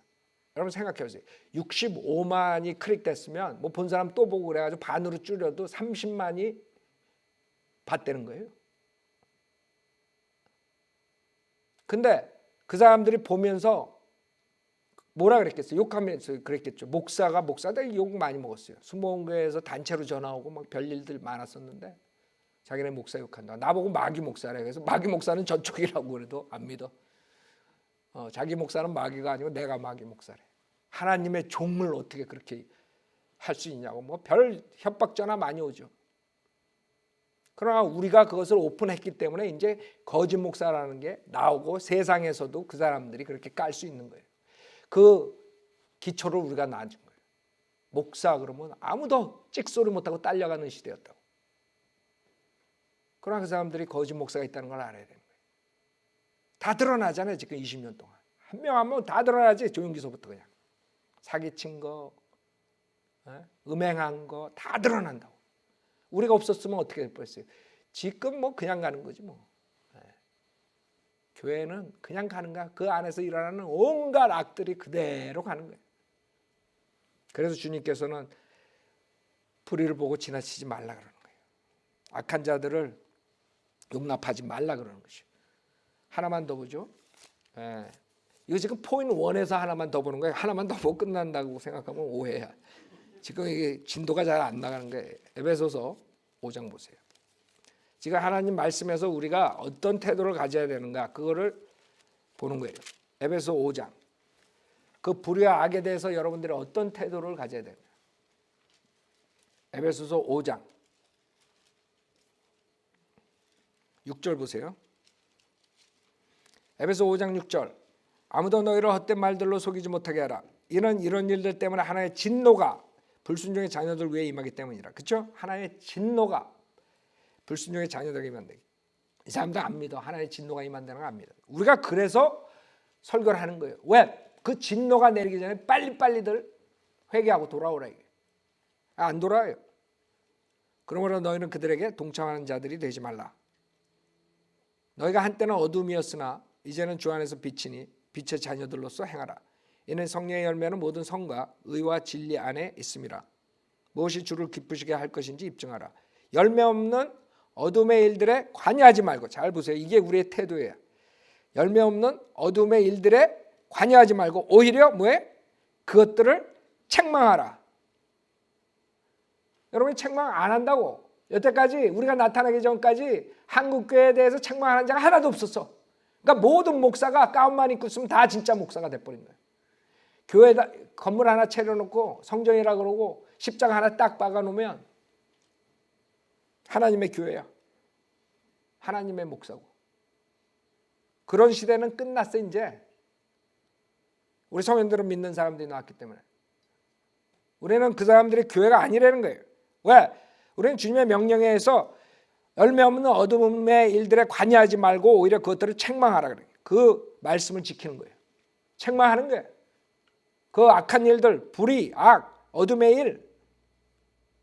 여러분 생각해 보세요. 65만이 클릭됐으면 뭐 본 사람 또 보고 그래가지고 반으로 줄여도 30만이 봤다는 거예요. 근데 그 사람들이 보면서 뭐라 그랬겠어요? 욕하면서 그랬겠죠. 목사들 욕 많이 먹었어요. 수목원교회에서 단체로 전화 오고 막 별일들 많았었는데 자기네 목사 욕한다. 나보고 마귀 목사래. 그래서 마귀 목사는 저쪽이라고 그래도 안 믿어. 자기 목사는 마귀가 아니고 내가 마귀 목사래. 하나님의 종을 어떻게 그렇게 할 수 있냐고 뭐 별 협박 전화 많이 오죠. 그러나 우리가 그것을 오픈했기 때문에 이제 거짓 목사라는 게 나오고 세상에서도 그 사람들이 그렇게 깔 수 있는 거예요. 그 기초를 우리가 놔준 거예요. 목사 그러면 아무도 찍소리 못하고 딸려가는 시대였다고. 그러나 그 사람들이 거짓 목사가 있다는 걸 알아야 되는 거예요. 다 드러나잖아요. 지금 20년 동안. 한 명 한 명 다 드러나지. 조용기서부터 그냥. 사기친 거, 음행한 거 다 드러난다고. 우리가 없었으면 어떻게 될 뻔했어요. 지금 뭐 그냥 가는 거지 뭐. 교회는 그냥 가는 거야. 그 안에서 일어나는 온갖 악들이 그대로 가는 거예요. 그래서 주님께서는 불의를 보고 지나치지 말라 그러는 거예요. 악한 자들을 용납하지 말라 그러는 것이죠. 하나만 더 보죠. 이거 지금 포인트 1에서 하나만 더 보는 거예요. 하나만 더 보고 끝난다고 생각하면 오해야. 지금 이게 진도가 잘 안 나가는 거예요. 에베소서 5장 보세요. 지금 하나님 말씀에서 우리가 어떤 태도를 가져야 되는가 그거를 보는 거예요. 에베소 5장. 그 불의와 악에 대해서 여러분들이 어떤 태도를 가져야 되는가. 에베소서 5장 6절 보세요. 에베소 5장 6절. 아무도 너희를 헛된 말들로 속이지 못하게 하라. 이는 이런 일들 때문에 하나의 진노가 불순종의 자녀들 위에 임하기 때문이라. 그렇죠? 하나의 진노가 불순종의 자녀들에게 임한다. 이 사람들 안 믿어. 하나의 진노가 임한다는 거 안 믿어. 우리가 그래서 설교를 하는 거예요. 왜? 그 진노가 내리기 전에 빨리빨리들 회개하고 돌아오라. 안 돌아와요. 그러므로 너희는 그들에게 동참하는 자들이 되지 말라. 너희가 한때는 어둠이었으나 이제는 주 안에서 빛이니 빛의 자녀들로서 행하라. 이는 성령의 열매는 모든 성과 의와 진리 안에 있음이라. 무엇이 주를 기쁘시게 할 것인지 입증하라. 열매 없는 어둠의 일들에 관여하지 말고. 잘 보세요. 이게 우리의 태도예요. 열매 없는 어둠의 일들에 관여하지 말고 오히려 뭐해? 그것들을 책망하라. 여러분이 책망 안 한다고. 여태까지 우리가 나타나기 전까지 한국교회에 대해서 책망하는 자가 하나도 없었어. 그러니까 모든 목사가 가운만 입고 있으면 다 진짜 목사가 돼버린 거예요. 교회에다 건물 하나 차려놓고 성전이라 그러고 십자가 하나 딱 박아놓으면 하나님의 교회야. 하나님의 목사고. 그런 시대는 끝났어 이제. 우리 성현들은 믿는 사람들이 나왔기 때문에. 우리는 그 사람들이 교회가 아니라는 거예요. 왜? 우리는 주님의 명령에 의해서 열매 없는 어둠의 일들에 관여하지 말고 오히려 그것들을 책망하라 그래요. 그 말씀을 지키는 거예요. 책망하는 거예요. 그 악한 일들, 불의, 악, 어둠의 일.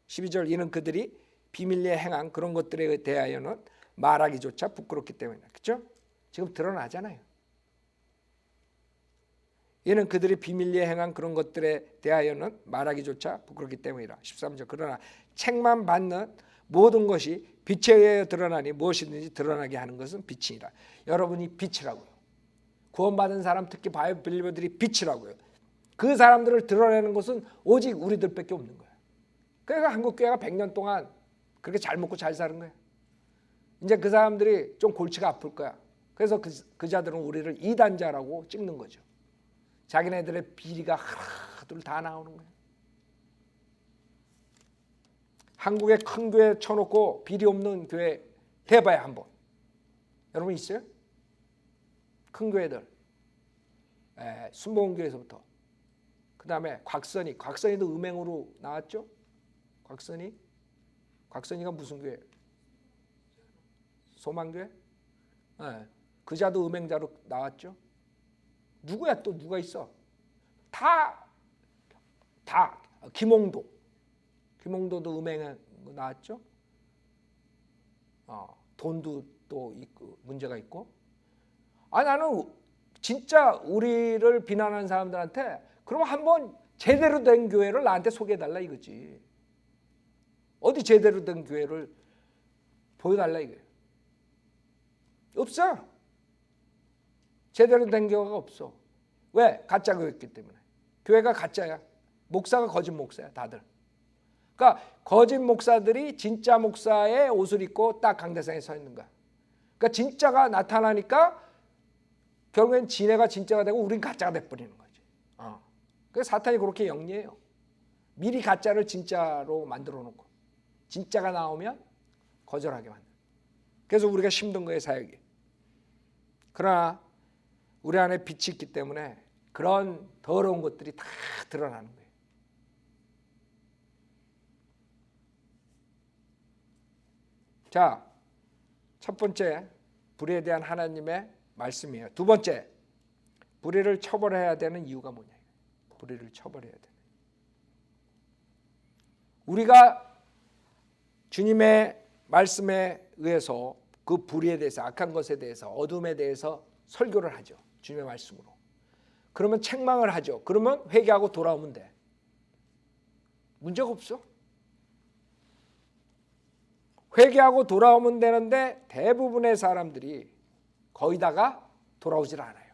12절 이는 그들이 비밀리에 행한 그런 것들에 대하여는 말하기조차 부끄럽기 때문이다. 그렇죠? 지금 드러나잖아요. 이는 그들이 비밀리에 행한 그런 것들에 대하여는 말하기조차 부끄럽기 때문이라. 13절 그러나 책만 받는 모든 것이 빛에 의해 드러나니 무엇이든지 드러나게 하는 것은 빛이니라. 여러분이 빛이라고요. 구원받은 사람, 특히 바이블리버들이 빛이라고요. 그 사람들을 드러내는 것은 오직 우리들밖에 없는 거예요. 그래서 한국교회가 100년 동안 그렇게 잘 먹고 잘 사는 거예요. 이제 그 사람들이 좀 골치가 아플 거야. 그래서 그 자들은 우리를 이단자라고 찍는 거죠. 자기네들의 비리가 하나둘 다 나오는 거예요. 한국에 큰 교회 쳐놓고 비리 없는 교회 대봐야 한번. 여러분 있어요? 큰 교회들. 순복음교회에서부터. 그 다음에 곽선이도 음행으로 나왔죠? 곽선이가 무슨 교회? 소망교회? 그자도 음행자로 나왔죠? 누구야 또 누가 있어? 다 김홍도도 음행 나왔죠? 돈도 또 있고 문제가 있고. 나는 진짜 우리를 비난하는 사람들한테 그럼 한번 제대로 된 교회를 나한테 소개해달라 이거지. 어디 제대로 된 교회를 보여달라 이거예요. 없어. 제대로 된 교회가 없어. 왜? 가짜 교회였기 때문에. 교회가 가짜야. 목사가 거짓 목사야 다들. 그러니까 거짓 목사들이 진짜 목사의 옷을 입고 딱 강대상에 서 있는 거야. 그러니까 진짜가 나타나니까 결국엔 지네가 진짜가 되고 우린 가짜가 돼버리는 거지. 그래서 사탄이 그렇게 영리해요. 미리 가짜를 진짜로 만들어 놓고 진짜가 나오면 거절하게 만들어. 그래서 우리가 힘든 거예요, 사역이. 그러나 우리 안에 빛이 있기 때문에 그런 더러운 것들이 다 드러나는 거예요. 자, 첫 번째 불의에 대한 하나님의 말씀이에요. 두 번째, 불의를 처벌해야 되는 이유가 뭐냐? 불의를 처벌해야 돼. 우리가 주님의 말씀에 의해서 그 불의에 대해서, 악한 것에 대해서, 어둠에 대해서 설교를 하죠. 주님의 말씀으로. 그러면 책망을 하죠. 그러면 회개하고 돌아오면 돼. 문제가 없어. 회개하고 돌아오면 되는데 대부분의 사람들이 거의 다가 돌아오질 않아요.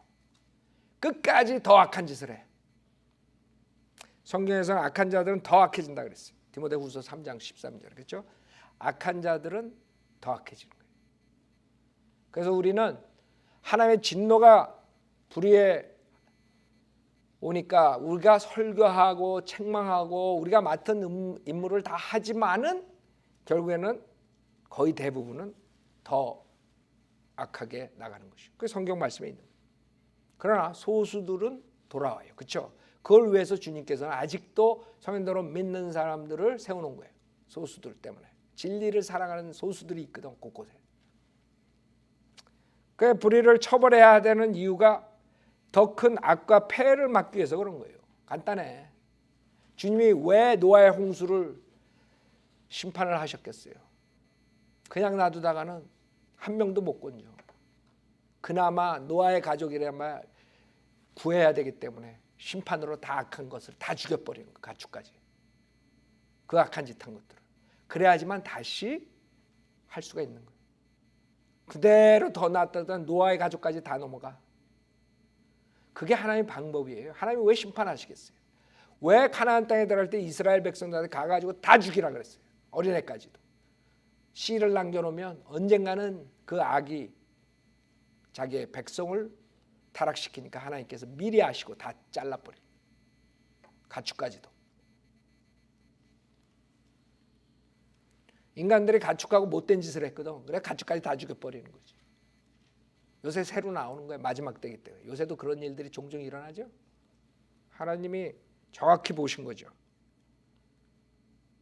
끝까지 더 악한 짓을 해. 성경에서는 악한 자들은 더 악해진다 그랬어요. 디모데후서 3장 13절 그렇죠? 악한 자들은 더 악해지는 거예요. 그래서 우리는 하나님의 진노가 불의에 오니까 우리가 설교하고 책망하고 우리가 맡은 임무를 다 하지만은 결국에는 거의 대부분은 더 악하게 나가는 것이죠. 그게 성경 말씀에 있는 거예요. 그러나 소수들은 돌아와요. 그렇죠? 그걸 위해서 주님께서는 아직도 성현대로 믿는 사람들을 세워놓은 거예요. 소수들 때문에. 진리를 사랑하는 소수들이 있거든 곳곳에. 그 불의를 처벌해야 되는 이유가 더 큰 악과 폐해를 막기 위해서 그런 거예요. 간단해. 주님이 왜 노아의 홍수를 심판을 하셨겠어요? 그냥 놔두다가는 한 명도 못 건져. 그나마 노아의 가족이라면 구해야 되기 때문에 심판으로 다 악한 것을 다 죽여버리는 거예요. 가축까지. 그 악한 짓 한 것들을. 그래야지만 다시 할 수가 있는 거예요. 그대로 더 놨다던 노아의 가족까지 다 넘어가. 그게 하나님의 방법이에요. 하나님이 왜 심판하시겠어요? 왜 가나안 땅에 들어갈 때 이스라엘 백성들한테 가가지고 다 죽이라 그랬어요. 어린애까지도. 씨를 남겨놓으면 언젠가는 그 악이 자기의 백성을 타락시키니까 하나님께서 미리 아시고 다 잘라버려요. 가축까지도. 인간들이 가축하고 못된 짓을 했거든. 그래 가축까지 다 죽여버리는 거지. 요새 새로 나오는 거예요. 마지막 때기 때문에. 요새도 그런 일들이 종종 일어나죠. 하나님이 정확히 보신 거죠.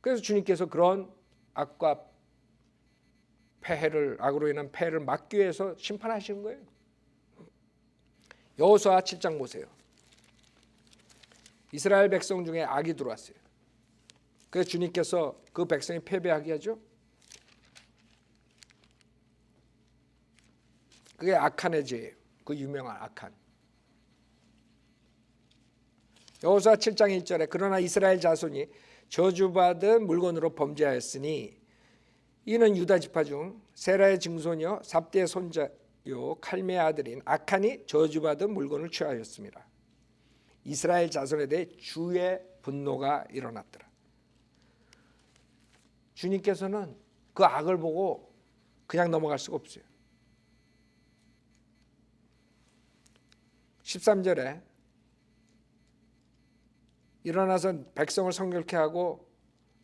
그래서 주님께서 그런 악과 악으로 인한 폐해를 막기 위해서 심판하시는 거예요. 여호수아 7장 보세요. 이스라엘 백성 중에 악이 들어왔어요. 그래서 주님께서 그 백성이 패배하게 하죠. 그게 아칸의 죄예요. 그 유명한 아칸. 여호수아 7장 1절에 그러나 이스라엘 자손이 저주받은 물건으로 범죄하였으니 이는 유다 지파 중 세라의 증손이요 삽디의 손자요 칼미의 아들인 아칸이 저주받은 물건을 취하였습니다. 이스라엘 자손에 대해 주의 분노가 일어났더라. 주님께서는 그 악을 보고 그냥 넘어갈 수가 없어요. 13절에 일어나서 백성을 성결케 하고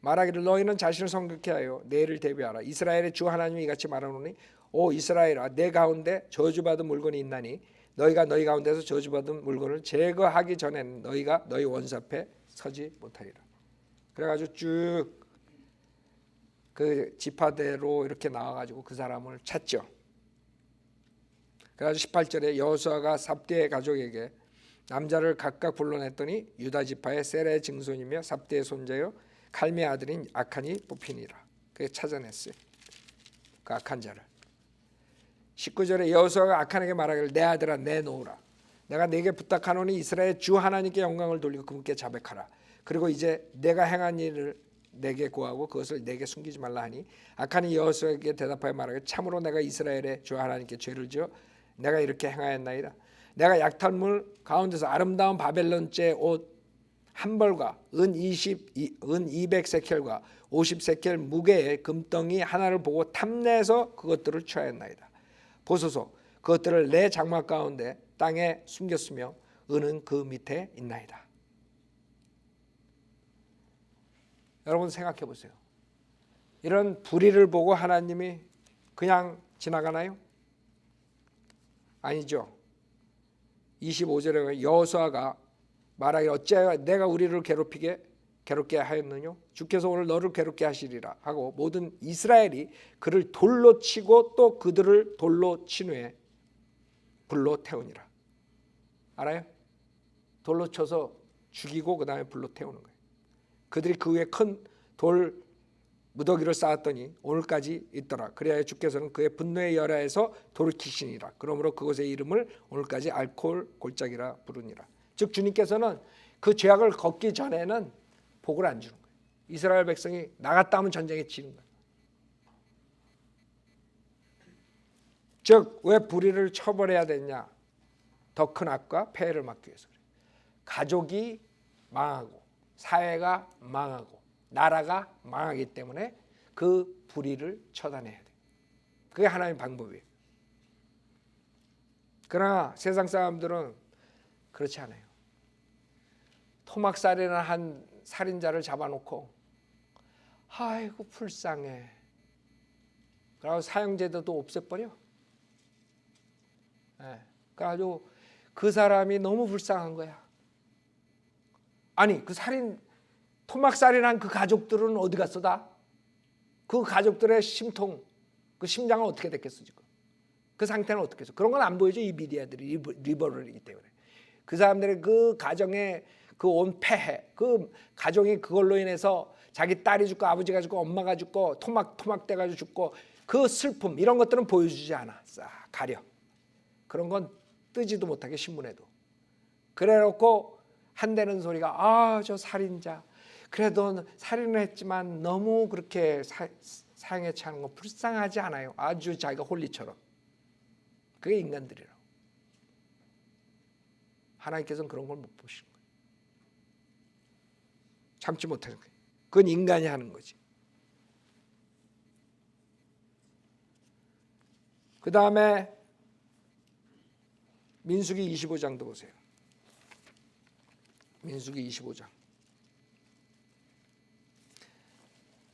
말하기를 너희는 자신을 성결케 하여 내일을 대비하라. 이스라엘의 주 하나님이 이같이 말하노니 오 이스라엘아 내 가운데 저주받은 물건이 있나니 너희가 너희 가운데서 저주받은 물건을 제거하기 전에는 너희가 너희 원수 앞에 서지 못하리라. 그래가지고 쭉 그 지파대로 이렇게 나와가지고 그 사람을 찾죠. 그래가지고 18절에 여호수아가 삽디의 가족에게 남자를 각각 불러냈더니 유다 지파의 세라의 증손이며 삽디의 손자요 칼미의 아들인 아칸이 뽑히니라. 그게 찾아냈어요. 그 악한 자를. 19절에 여호수아가 아칸에게 말하기를 내 아들아 내놓으라. 내가 네게 부탁하노니 이스라엘 주 하나님께 영광을 돌리고 그분께 자백하라. 그리고 이제 내가 행한 일을 내게 구하고 그것을 내게 숨기지 말라 하니 아칸이 여호수아에게 대답하여 말하기를 참으로 내가 이스라엘의 주 하나님께 죄를 지어 내가 이렇게 행하였나이다. 내가 약탈물 가운데서 아름다운 바벨론제 옷 한 벌과 은 200세켈과 50세켈 무게의 금덩이 하나를 보고 탐내서 그것들을 취하였나이다. 보소서 그것들을 내 장막 가운데 땅에 숨겼으며 은은 그 밑에 있나이다. 여러분 생각해 보세요. 이런 불의를 보고 하나님이 그냥 지나가나요? 아니죠. 25절에 여호수아가 말하기를 어찌하여 내가 우리를 괴롭게 하였느냐? 주께서 오늘 너를 괴롭게 하시리라 하고 모든 이스라엘이 그를 돌로 치고 또 그들을 돌로 친 후에 불로 태우니라. 알아요? 돌로 쳐서 죽이고 그 다음에 불로 태우는 거예요. 그들이 그 위에 큰 돌 무더기를 쌓았더니 오늘까지 있더라. 그래야 주께서는 그의 분노의 열화에서 돌이키시니라. 그러므로 그곳의 이름을 오늘까지 알콜 골짜기라 부르니라. 즉 주님께서는 그 죄악을 걷기 전에는 복을 안 주는 거예요. 이스라엘 백성이 나갔다 하면 전쟁에 지는 거예요. 즉 왜 불의를 처벌해야 되냐? 더 큰 악과 폐해를 막기 위해서 그래요. 가족이 망하고 사회가 망하고 나라가 망하기 때문에 그 불의를 처단해야 돼요. 그게 하나님의 방법이에요. 그러나 세상 사람들은 그렇지 않아요. 토막살인을 한 살인자를 잡아놓고 아이고 불쌍해. 그리고 사형제도도 없애버려. 그래가지고 그 사람이 너무 불쌍한 거야. 아니 그 토막살인한 그 가족들은 어디 갔어 다? 그 가족들의 심통, 그 심장은 어떻게 됐겠어 지금? 그 상태는 어떻게 했어? 그런 건 안 보여줘 이 미디어들이 리버럴이기 때문에. 그 사람들의 그 가정의 그 온 폐해, 그 가정이 그걸로 인해서 자기 딸이 죽고 아버지가 죽고 엄마가 죽고 토막돼가지고 죽고 그 슬픔 이런 것들은 보여주지 않아. 싹 가려. 그런 건 뜨지도 못하게 신문에도. 그래놓고 한대는 소리가 아 저 살인자. 그래도 살인을 했지만 너무 그렇게 사형에 처하는 거 불쌍하지 않아요. 아주 자기가 홀리처럼. 그게 인간들이라고. 하나님께서는 그런 걸 못 보시는 거예요. 참지 못하는 거예요. 그건 인간이 하는 거지. 그 다음에 민수기 25장도 보세요. 민수기 25장.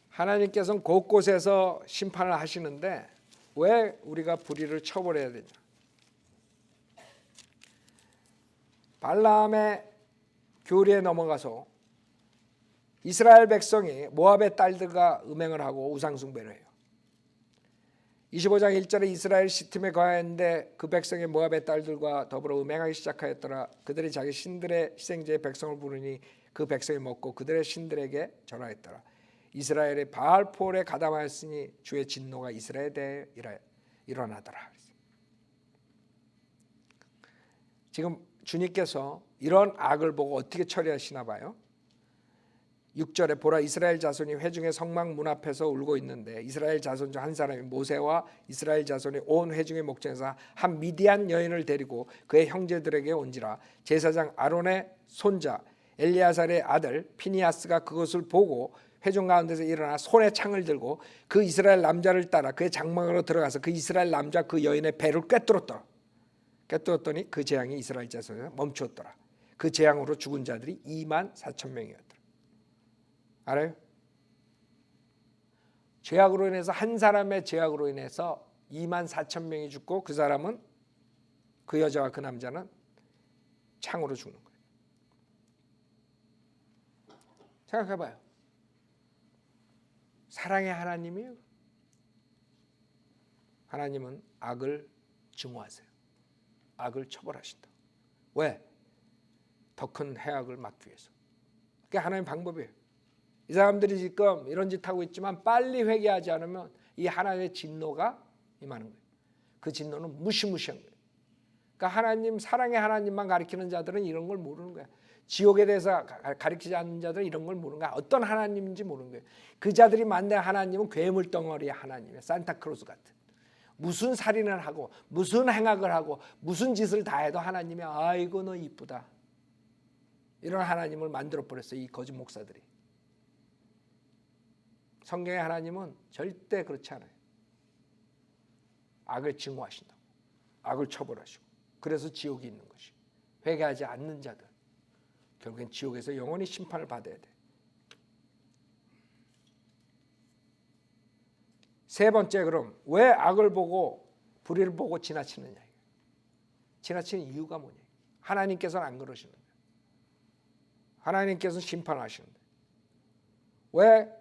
하나님께서는 곳곳에서 심판을 하시는데 왜 우리가 불의를 처벌해야 되냐? 발라함의 교리에 넘어가서 이스라엘 백성이 모압의 딸들과 음행을 하고 우상숭배를 해요. 25장 1절에 이스라엘 시팀에 거하였는데 그 백성이 모압의 딸들과 더불어 음행하기 시작하였더라. 그들이 자기 신들의 희생제에 백성을 부르니 그 백성이 먹고 그들의 신들에게 절하였더라. 이스라엘의 바알폴에 가담하였으니 주의 진노가 이스라엘에 대해 일어나더라. 지금 주님께서 이런 악을 보고 어떻게 처리하시나 봐요. 6절에 보라 이스라엘 자손이 회중의 성막 문 앞에서 울고 있는데 이스라엘 자손 중 한 사람이 모세와 이스라엘 자손이 온 회중의 목전에서 한 미디안 여인을 데리고 그의 형제들에게 온지라 제사장 아론의 손자 엘리아살의 아들 피니하스가 그것을 보고 회중 가운데서 일어나 손에 창을 들고 그 이스라엘 남자를 따라 그의 장막으로 들어가서 그 이스라엘 남자 그 여인의 배를 꿰뚫었더라. 꿰뚫었더니 그 재앙이 이스라엘 자손에서 멈추었더라. 그 재앙으로 죽은 자들이 24,000명이었더라. 알아요? 죄악으로 인해서 한 사람의 죄악으로 인해서 24,000명이 죽고 그 사람은 그 여자와 그 남자는 창으로 죽는 거예요. 생각해봐요. 사랑의 하나님이요. 하나님은 악을 증오하세요. 악을 처벌하신다. 왜? 더 큰 해악을 막기 위해서. 그게 하나님의 방법이에요. 이 사람들이 지금 이런 짓 하고 있지만 빨리 회개하지 않으면 이 하나님의 진노가 임하는 거예요. 그 진노는 무시무시한 거예요. 그러니까 하나님, 사랑의 하나님만 가리키는 자들은 이런 걸 모르는 거야. 지옥에 대해서 가리키지 않는 자들은 이런 걸 모르는 거야. 어떤 하나님인지 모르는 거예요. 그 자들이 만든 하나님은 괴물덩어리의 하나님이에요. 산타크로스 같은. 무슨 살인을 하고 무슨 행악을 하고 무슨 짓을 다 해도 하나님이 아이고 너 이쁘다. 이런 하나님을 만들어 버렸어요. 이 거짓 목사들이. 성경의 하나님은 절대 그렇지 않아요. 악을 증오하신다고. 악을 처벌하시고. 그래서 지옥이 있는 것이. 회개하지 않는 자들. 결국엔 지옥에서 영원히 심판을 받아야 돼. 세 번째, 그럼 왜 악을 보고 불의를 보고 지나치느냐. 지나치는 이유가 뭐냐. 하나님께서는 안 그러시는데. 하나님께서는 심판하시는데. 왜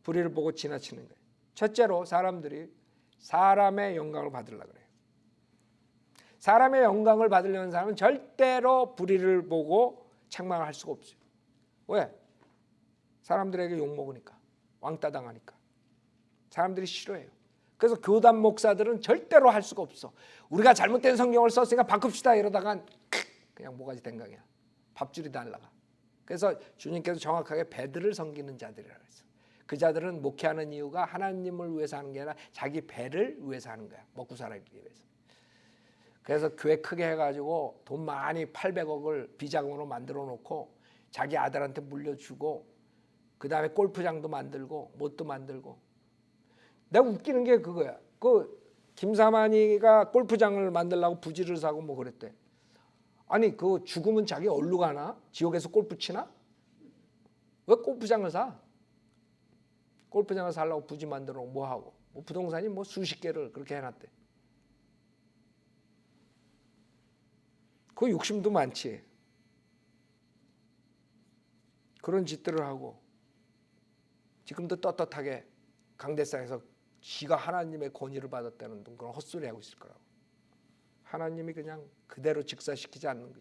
불의를 보고 지나치는 거예요? 첫째로 사람들이 사람의 영광을 받으려고 그래요. 사람의 영광을 받으려는 사람은 절대로 불의를 보고 책망을 할 수가 없어요. 왜? 사람들에게 욕먹으니까. 왕따 당하니까. 사람들이 싫어해요. 그래서 교단 목사들은 절대로 할 수가 없어. 우리가 잘못된 성경을 썼으니까 바꿉시다 이러다간 그냥 모가지 댕강이야. 밥줄이 날라가. 그래서 주님께서 정확하게 배들을 섬기는 자들이라고 했어요. 그 자들은 목회하는 이유가 하나님을 위해서 하는 게 아니라 자기 배를 위해서 하는 거야. 먹고 살기 위해서. 그래서 교회 크게 해가지고 돈 많이 800억을 비자금으로 만들어 놓고 자기 아들한테 물려주고 그 다음에 골프장도 만들고 뭣도 만들고. 내가 웃기는 게 그거야. 그 김사만이가 골프장을 만들려고 부지를 사고 뭐 그랬대. 아니 그 죽으면 자기 어디로 가나? 지옥에서 골프 치나? 왜 골프장을 사? 골프장을 살려고 부지 만들어 뭐 하고? 뭐 부동산이 뭐 수십 개를 그렇게 해놨대. 그 욕심도 많지. 그런 짓들을 하고 지금도 떳떳하게 강대상에서 지가 하나님의 권위를 받았다는 그런 헛소리 하고 있을 거라고. 하나님이 그냥 그대로 직사시키지 않는 게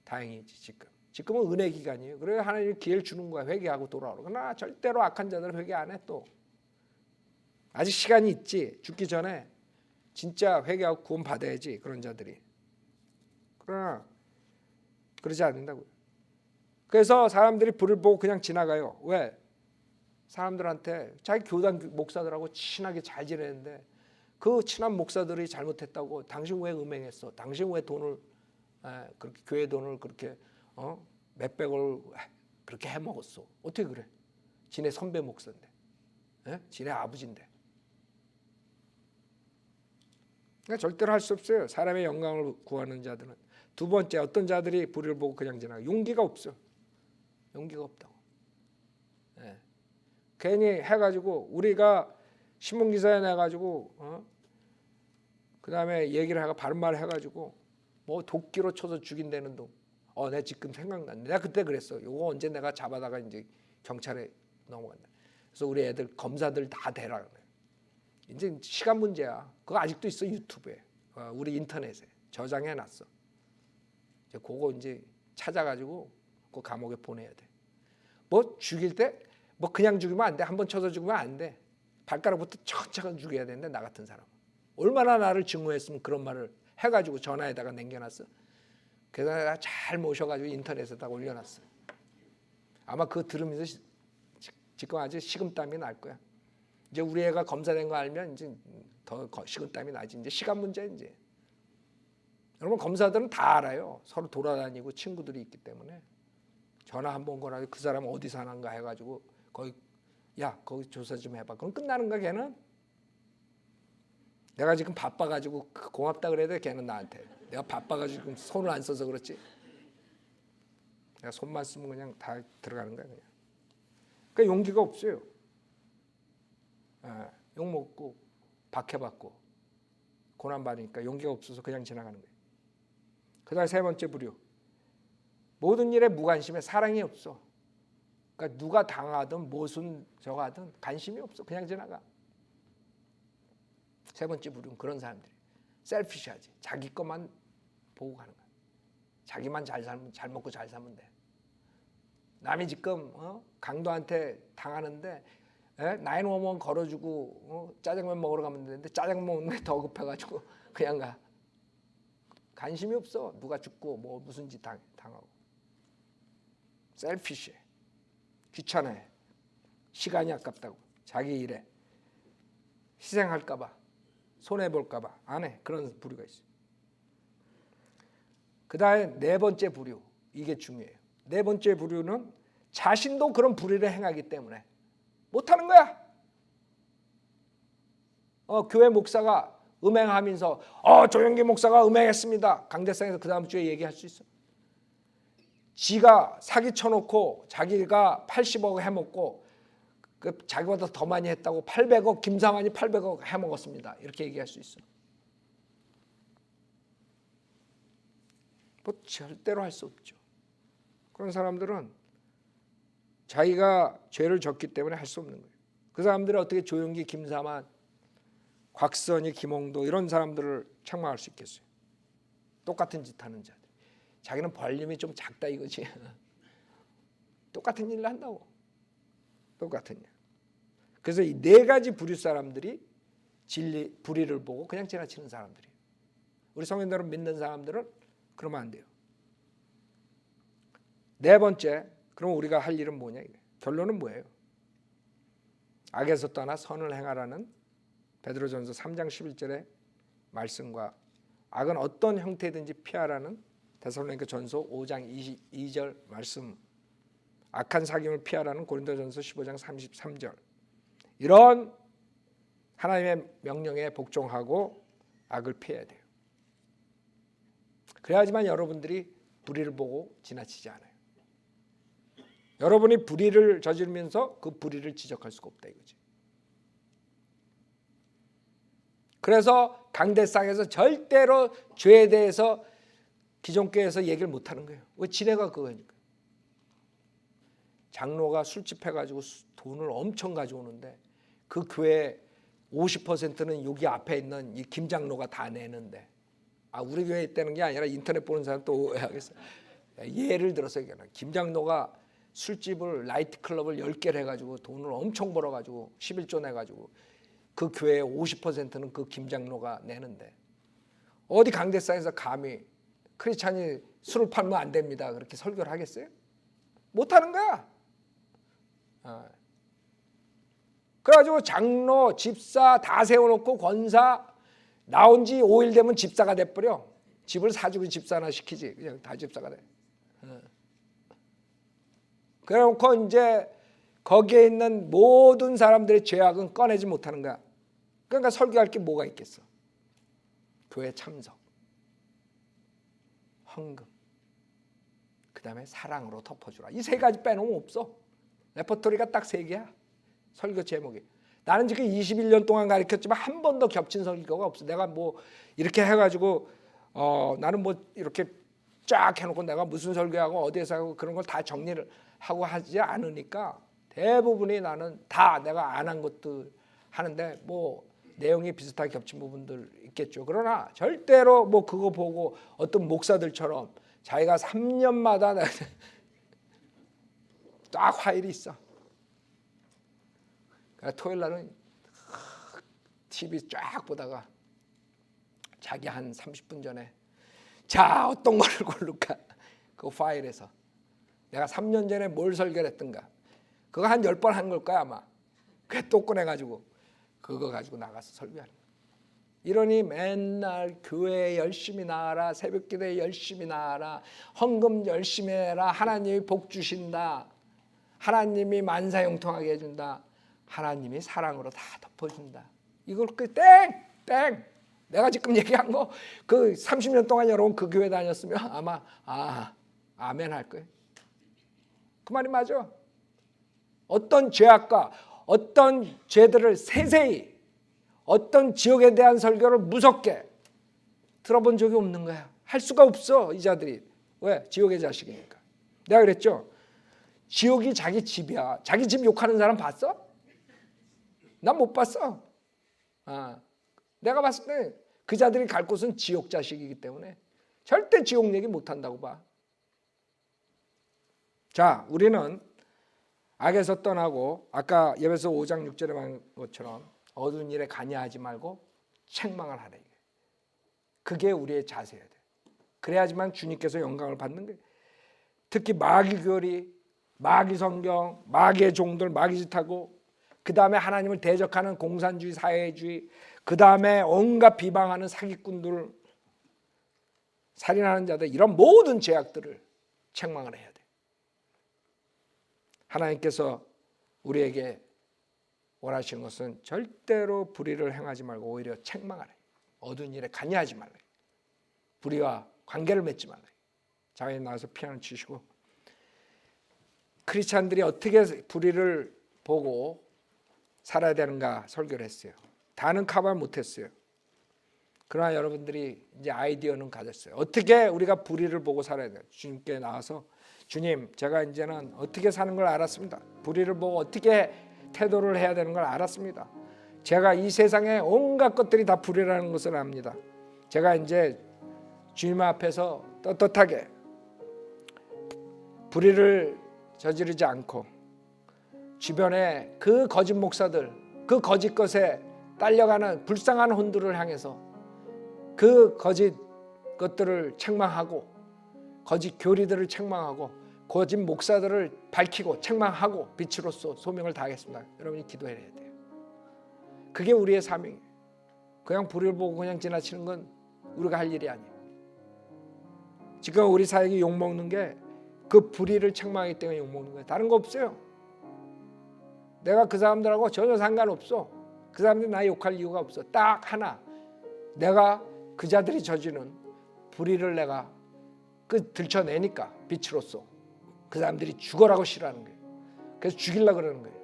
다행이지. 지금은 은혜 기간이에요. 그래서 하나님이 기회를 주는 거야. 회개하고 돌아오라. 그러나 절대로 악한 자들은 회개 안 해. 또 아직 시간이 있지. 죽기 전에 진짜 회개하고 구원 받아야지. 그런 자들이. 그러나 그러지 않는다고요. 그래서 사람들이 불을 보고 그냥 지나가요. 왜? 사람들한테 자기 교단 목사들하고 친하게 잘 지내는데 그 친한 목사들이 잘못했다고 당신 왜 음행했어? 당신 왜 돈을 그렇게 교회 돈을 그렇게 몇백을 그렇게 해먹었어? 어떻게 그래? 지네 선배 목사인데, 지네 아버지인데. 그러니까 절대로 할 수 없어요. 사람의 영광을 구하는 자들은. 두 번째, 어떤 자들이 불의를 보고 그냥 지나가. 용기가 없어. 용기가 없다고. 괜히 해가지고 우리가 신문기사에 내가지고 그 다음에 얘기를 하고 바른 말을 해가지고 뭐 도끼로 쳐서 죽인다는 둥. 내가 지금 생각났네. 내가 그때 그랬어. 요거 언제 내가 잡아다가 이제 경찰에 넘어간다. 그래서 우리 애들 검사들 다 대라 그래. 이제 시간 문제야. 그거 아직도 있어 유튜브에. 우리 인터넷에 저장해놨어. 이제 그거 이제 찾아가지고 그 감옥에 보내야 돼. 뭐 죽일 때 뭐 그냥 죽이면 안 돼. 한번 쳐서 죽으면 안 돼. 발가락부터 천천히 죽여야 되는데 나 같은 사람. 얼마나 나를 증오했으면 그런 말을 해가지고 전화에다가 남겨놨어. 그래서 내가 잘 모셔가지고 인터넷에다가 올려놨어. 아마 그거 들으면서 지금 아주 식은땀이 날 거야. 이제 우리 애가 검사된 거 알면 이제 더 식은땀이 나지. 이제 시간 문제 이제. 여러분 검사들은 다 알아요. 서로 돌아다니고 친구들이 있기 때문에 전화 한 번 걸어서 그 사람 어디 사는가 해가지고 거기 거기 조사 좀 해봐. 그럼 끝나는 거야 걔는. 내가 지금 바빠가지고 고맙다 그래야 돼 걔는 나한테. 내가 바빠가지고 지금 손을 안 써서 그렇지. 내가 손만 쓰면 그냥 다 들어가는 거야 그냥. 그러니까 용기가 없어요. 욕 먹고 박해받고 고난받으니까 용기가 없어서 그냥 지나가는 거예요. 그다음에 세 번째 부류. 모든 일에 무관심해. 사랑이 없어. 그러니까 누가 당하든 무슨 저거 하든 관심이 없어. 그냥 지나가. 세 번째 부류는 그런 사람들이 셀피시하지. 자기 것만 보고 가는 거야. 자기만 잘 살면 잘 먹고 잘 살면 돼. 남이 지금 강도한테 당하는데 911 걸어주고 짜장면 먹으러 가면 되는데 짜장면 먹는 게 더 급해가지고 그냥 가. 관심이 없어. 누가 죽고 뭐 무슨 짓 당하고. 셀피시해. 귀찮아해. 시간이 아깝다고. 자기 일에 희생할까 봐. 손해볼까 봐. 안 해. 그런 부류가 있어요. 그 다음에 네 번째 부류. 이게 중요해요. 네 번째 부류는 자신도 그런 불의를 행하기 때문에 못하는 거야. 교회 목사가 음행하면서 조영기 목사가 음행했습니다. 강대상에서 그 다음 주에 얘기할 수 있어. 지가 사기 쳐놓고 자기가 80억 해먹고 자기보다 더 많이 했다고 800억 김상환이 800억 해먹었습니다. 이렇게 얘기할 수 있어. 뭐 절대로 할 수 없죠. 그런 사람들은 자기가 죄를 졌기 때문에 할 수 없는 거예요. 그 사람들이 어떻게 조영기, 김삼환, 곽선희, 김홍도 이런 사람들을 책망할 수 있겠어요? 똑같은 짓 하는 자들. 자기는 벌림이 좀 작다 이거지. 똑같은 일을 한다고. 똑같은 일. 그래서 이 네 가지 부류 사람들이 진리, 불의를 보고 그냥 지나치는 사람들이에요. 우리 성인들을 믿는 사람들은 그러면 안 돼요. 네 번째, 그럼 우리가 할 일은 뭐냐? 결론은 뭐예요? 악에서 떠나 선을 행하라는 베드로전서 3장 11절의 말씀과 악은 어떤 형태든지 피하라는 데살로니가전서 5장 22절 말씀, 악한 사귐을 피하라는 고린도전서 15장 33절, 이런 하나님의 명령에 복종하고 악을 피해야 돼요. 그래야지만 여러분들이 불의를 보고 지나치지 않아요. 여러분이 불의를 저지르면서 그 불의를 지적할 수가 없다 이거지. 그래서 강대상에서 절대로 죄에 대해서 기존교회에서 얘기를 못하는 거예요. 왜? 지네가 그거니까. 장로가 술집해가지고 돈을 엄청 가져오는데 그 교회 50%는 여기 앞에 있는 이 김장로가 다 내는데, 우리 교회에 있다는 게 아니라 인터넷 보는 사람 또 오해하겠어요. 예를 들어서 김장로가 술집을 나이트클럽을 10개를 해가지고 돈을 엄청 벌어가지고 11조 내가지고 그 교회의 50%는 그 김장로가 내는데 어디 강대상에서 감히 크리스찬이 술을 팔면 안 됩니다 그렇게 설교를 하겠어요? 못하는 거야. 그래가지고 장로, 집사 다 세워놓고 권사 나온 지 5일 되면 집사가 돼버려. 집을 사주고 집사나 시키지. 그냥 다 집사가 돼. 그래놓고 이제 거기에 있는 모든 사람들의 죄악은 꺼내지 못하는 거야. 그러니까 설교할 게 뭐가 있겠어? 교회 참석, 헌금, 그 다음에 사랑으로 덮어주라. 이 세 가지 빼놓으면 없어. 레퍼토리가 딱 세 개야. 설교 제목이. 나는 지금 21년 동안 가르쳤지만 한 번도 겹친 설교가 없어. 내가 뭐 이렇게 해가지고 나는 뭐 이렇게 쫙 해놓고 내가 무슨 설교하고 어디에서 하고 그런 걸 다 정리를 하고 하지 않으니까 대부분이 나는 다 내가 안 한 것들 하는데 뭐 내용이 비슷하게 겹친 부분들 있겠죠. 그러나 절대로 뭐 그거 보고 어떤 목사들처럼 자기가 3년마다 딱 화일이 있어. 그러니까 토요일 날은 TV 쫙 보다가 자기 한 30분 전에 자 어떤 거를 고를까 그 파일에서 내가 3년 전에 뭘 설교를 했던가. 그거 한 10번 한 걸 거야 아마. 그게 또 꺼내가지고 그거 가지고 나가서 설교하는 거야. 이러니 맨날 교회에 열심히 나와라, 새벽기도에 열심히 나와라, 헌금 열심히 해라, 하나님이 복 주신다, 하나님이 만사형통하게 해준다, 하나님이 사랑으로 다 덮어준다. 이걸 땡! 내가 지금 얘기한 거 그 30년 동안 여러분 그 교회 다녔으면 아마 아멘 할 거예요. 그 말이 맞아. 어떤 죄악과 어떤 죄들을 세세히, 어떤 지옥에 대한 설교를 무섭게 들어본 적이 없는 거야. 할 수가 없어 이 자들이. 왜? 지옥의 자식이니까. 내가 그랬죠. 지옥이 자기 집이야. 자기 집 욕하는 사람 봤어? 난 못 봤어. 내가 봤을 때 그 자들이 갈 곳은 지옥 자식이기 때문에 절대 지옥 얘기 못 한다고 봐. 자, 우리는 악에서 떠나고 아까 에베소 5장 6절에 말한 것처럼 어두운 일에 관여하지 말고 책망을 하라. 그게 우리의 자세여야 돼. 그래야지만 주님께서 영광을 받는 거예요. 특히 마귀 교리, 마귀 성경, 마귀의 종들 마귀짓하고, 그 다음에 하나님을 대적하는 공산주의, 사회주의, 그 다음에 온갖 비방하는 사기꾼들, 살인하는 자들, 이런 모든 죄악들을 책망을 해야 돼. 하나님께서 우리에게 원하시는 것은 절대로 불의를 행하지 말고 오히려 책망하라. 어두운 일에 관여하지 말라. 불의와 관계를 맺지 말라. 자연에 나와서 피아노 치시고, 크리스찬들이 어떻게 불의를 보고 살아야 되는가 설교를 했어요. 다는 커버 못했어요. 그러나 여러분들이 이제 아이디어는 가졌어요. 어떻게 우리가 불의를 보고 살아야 돼요. 주님께 나와서 주님, 제가 이제는 어떻게 사는 걸 알았습니다. 불의를 보고 어떻게 태도를 해야 되는 걸 알았습니다. 제가 이 세상에 온갖 것들이 다 불의라는 것을 압니다. 제가 이제 주님 앞에서 떳떳하게 불의를 저지르지 않고 주변에 그 거짓 목사들, 그 거짓 것에 딸려가는 불쌍한 혼들을 향해서 그 거짓 것들을 책망하고, 거짓 교리들을 책망하고, 거짓 목사들을 밝히고 책망하고 빛으로서 소명을 다하겠습니다. 여러분이 기도해야 돼요. 그게 우리의 사명이에요. 그냥 불의를 보고 그냥 지나치는 건 우리가 할 일이 아니에요. 지금 우리 사역이 욕먹는 게 그 불의를 책망하기 때문에 욕먹는 거예요. 다른 거 없어요. 내가 그 사람들하고 전혀 상관없어. 그 사람들이 나 욕할 이유가 없어. 딱 하나, 내가 그 자들이 저지른 불의를 내가 들춰내니까 빛으로서 그 사람들이 죽어라고 싫어하는 거예요. 그래서 죽이려고 그러는 거예요.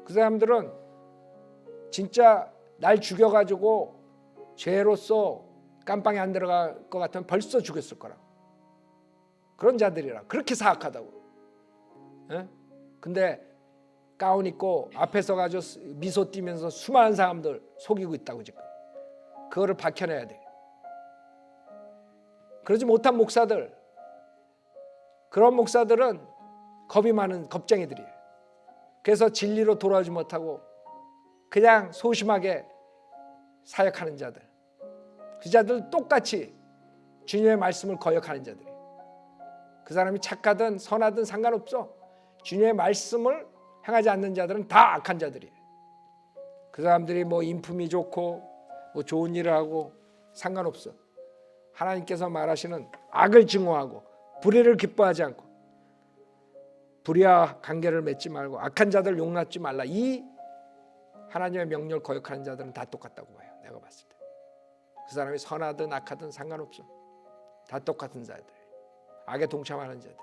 그 사람들은 진짜 날 죽여가지고 죄로서 깜빵에 안 들어갈 것 같으면 벌써 죽였을 거라고. 그런 자들이라. 그렇게 사악하다고. 근데 가운 입고 앞에 서가지고 미소 띠면서 수많은 사람들 속이고 있다고 지금. 그거를 밝혀내야 돼. 그러지 못한 목사들, 그런 목사들은 겁이 많은 겁쟁이들이에요. 그래서 진리로 돌아오지 못하고 그냥 소심하게 사역하는 자들, 그 자들 똑같이 주님의 말씀을 거역하는 자들이에요. 그 사람이 착하든 선하든 상관없어. 주님의 말씀을 행하지 않는 자들은 다 악한 자들이에요. 그 사람들이 뭐 인품이 좋고 뭐 좋은 일을 하고 상관없어. 하나님께서 말하시는 악을 증오하고 불의를 기뻐하지 않고 불의와 관계를 맺지 말고 악한 자들 용납지 말라. 이 하나님의 명령을 거역하는 자들은 다 똑같다고 봐요. 내가 봤을 때. 그 사람이 선하든 악하든 상관없어. 다 똑같은 자들. 악에 동참하는 자들.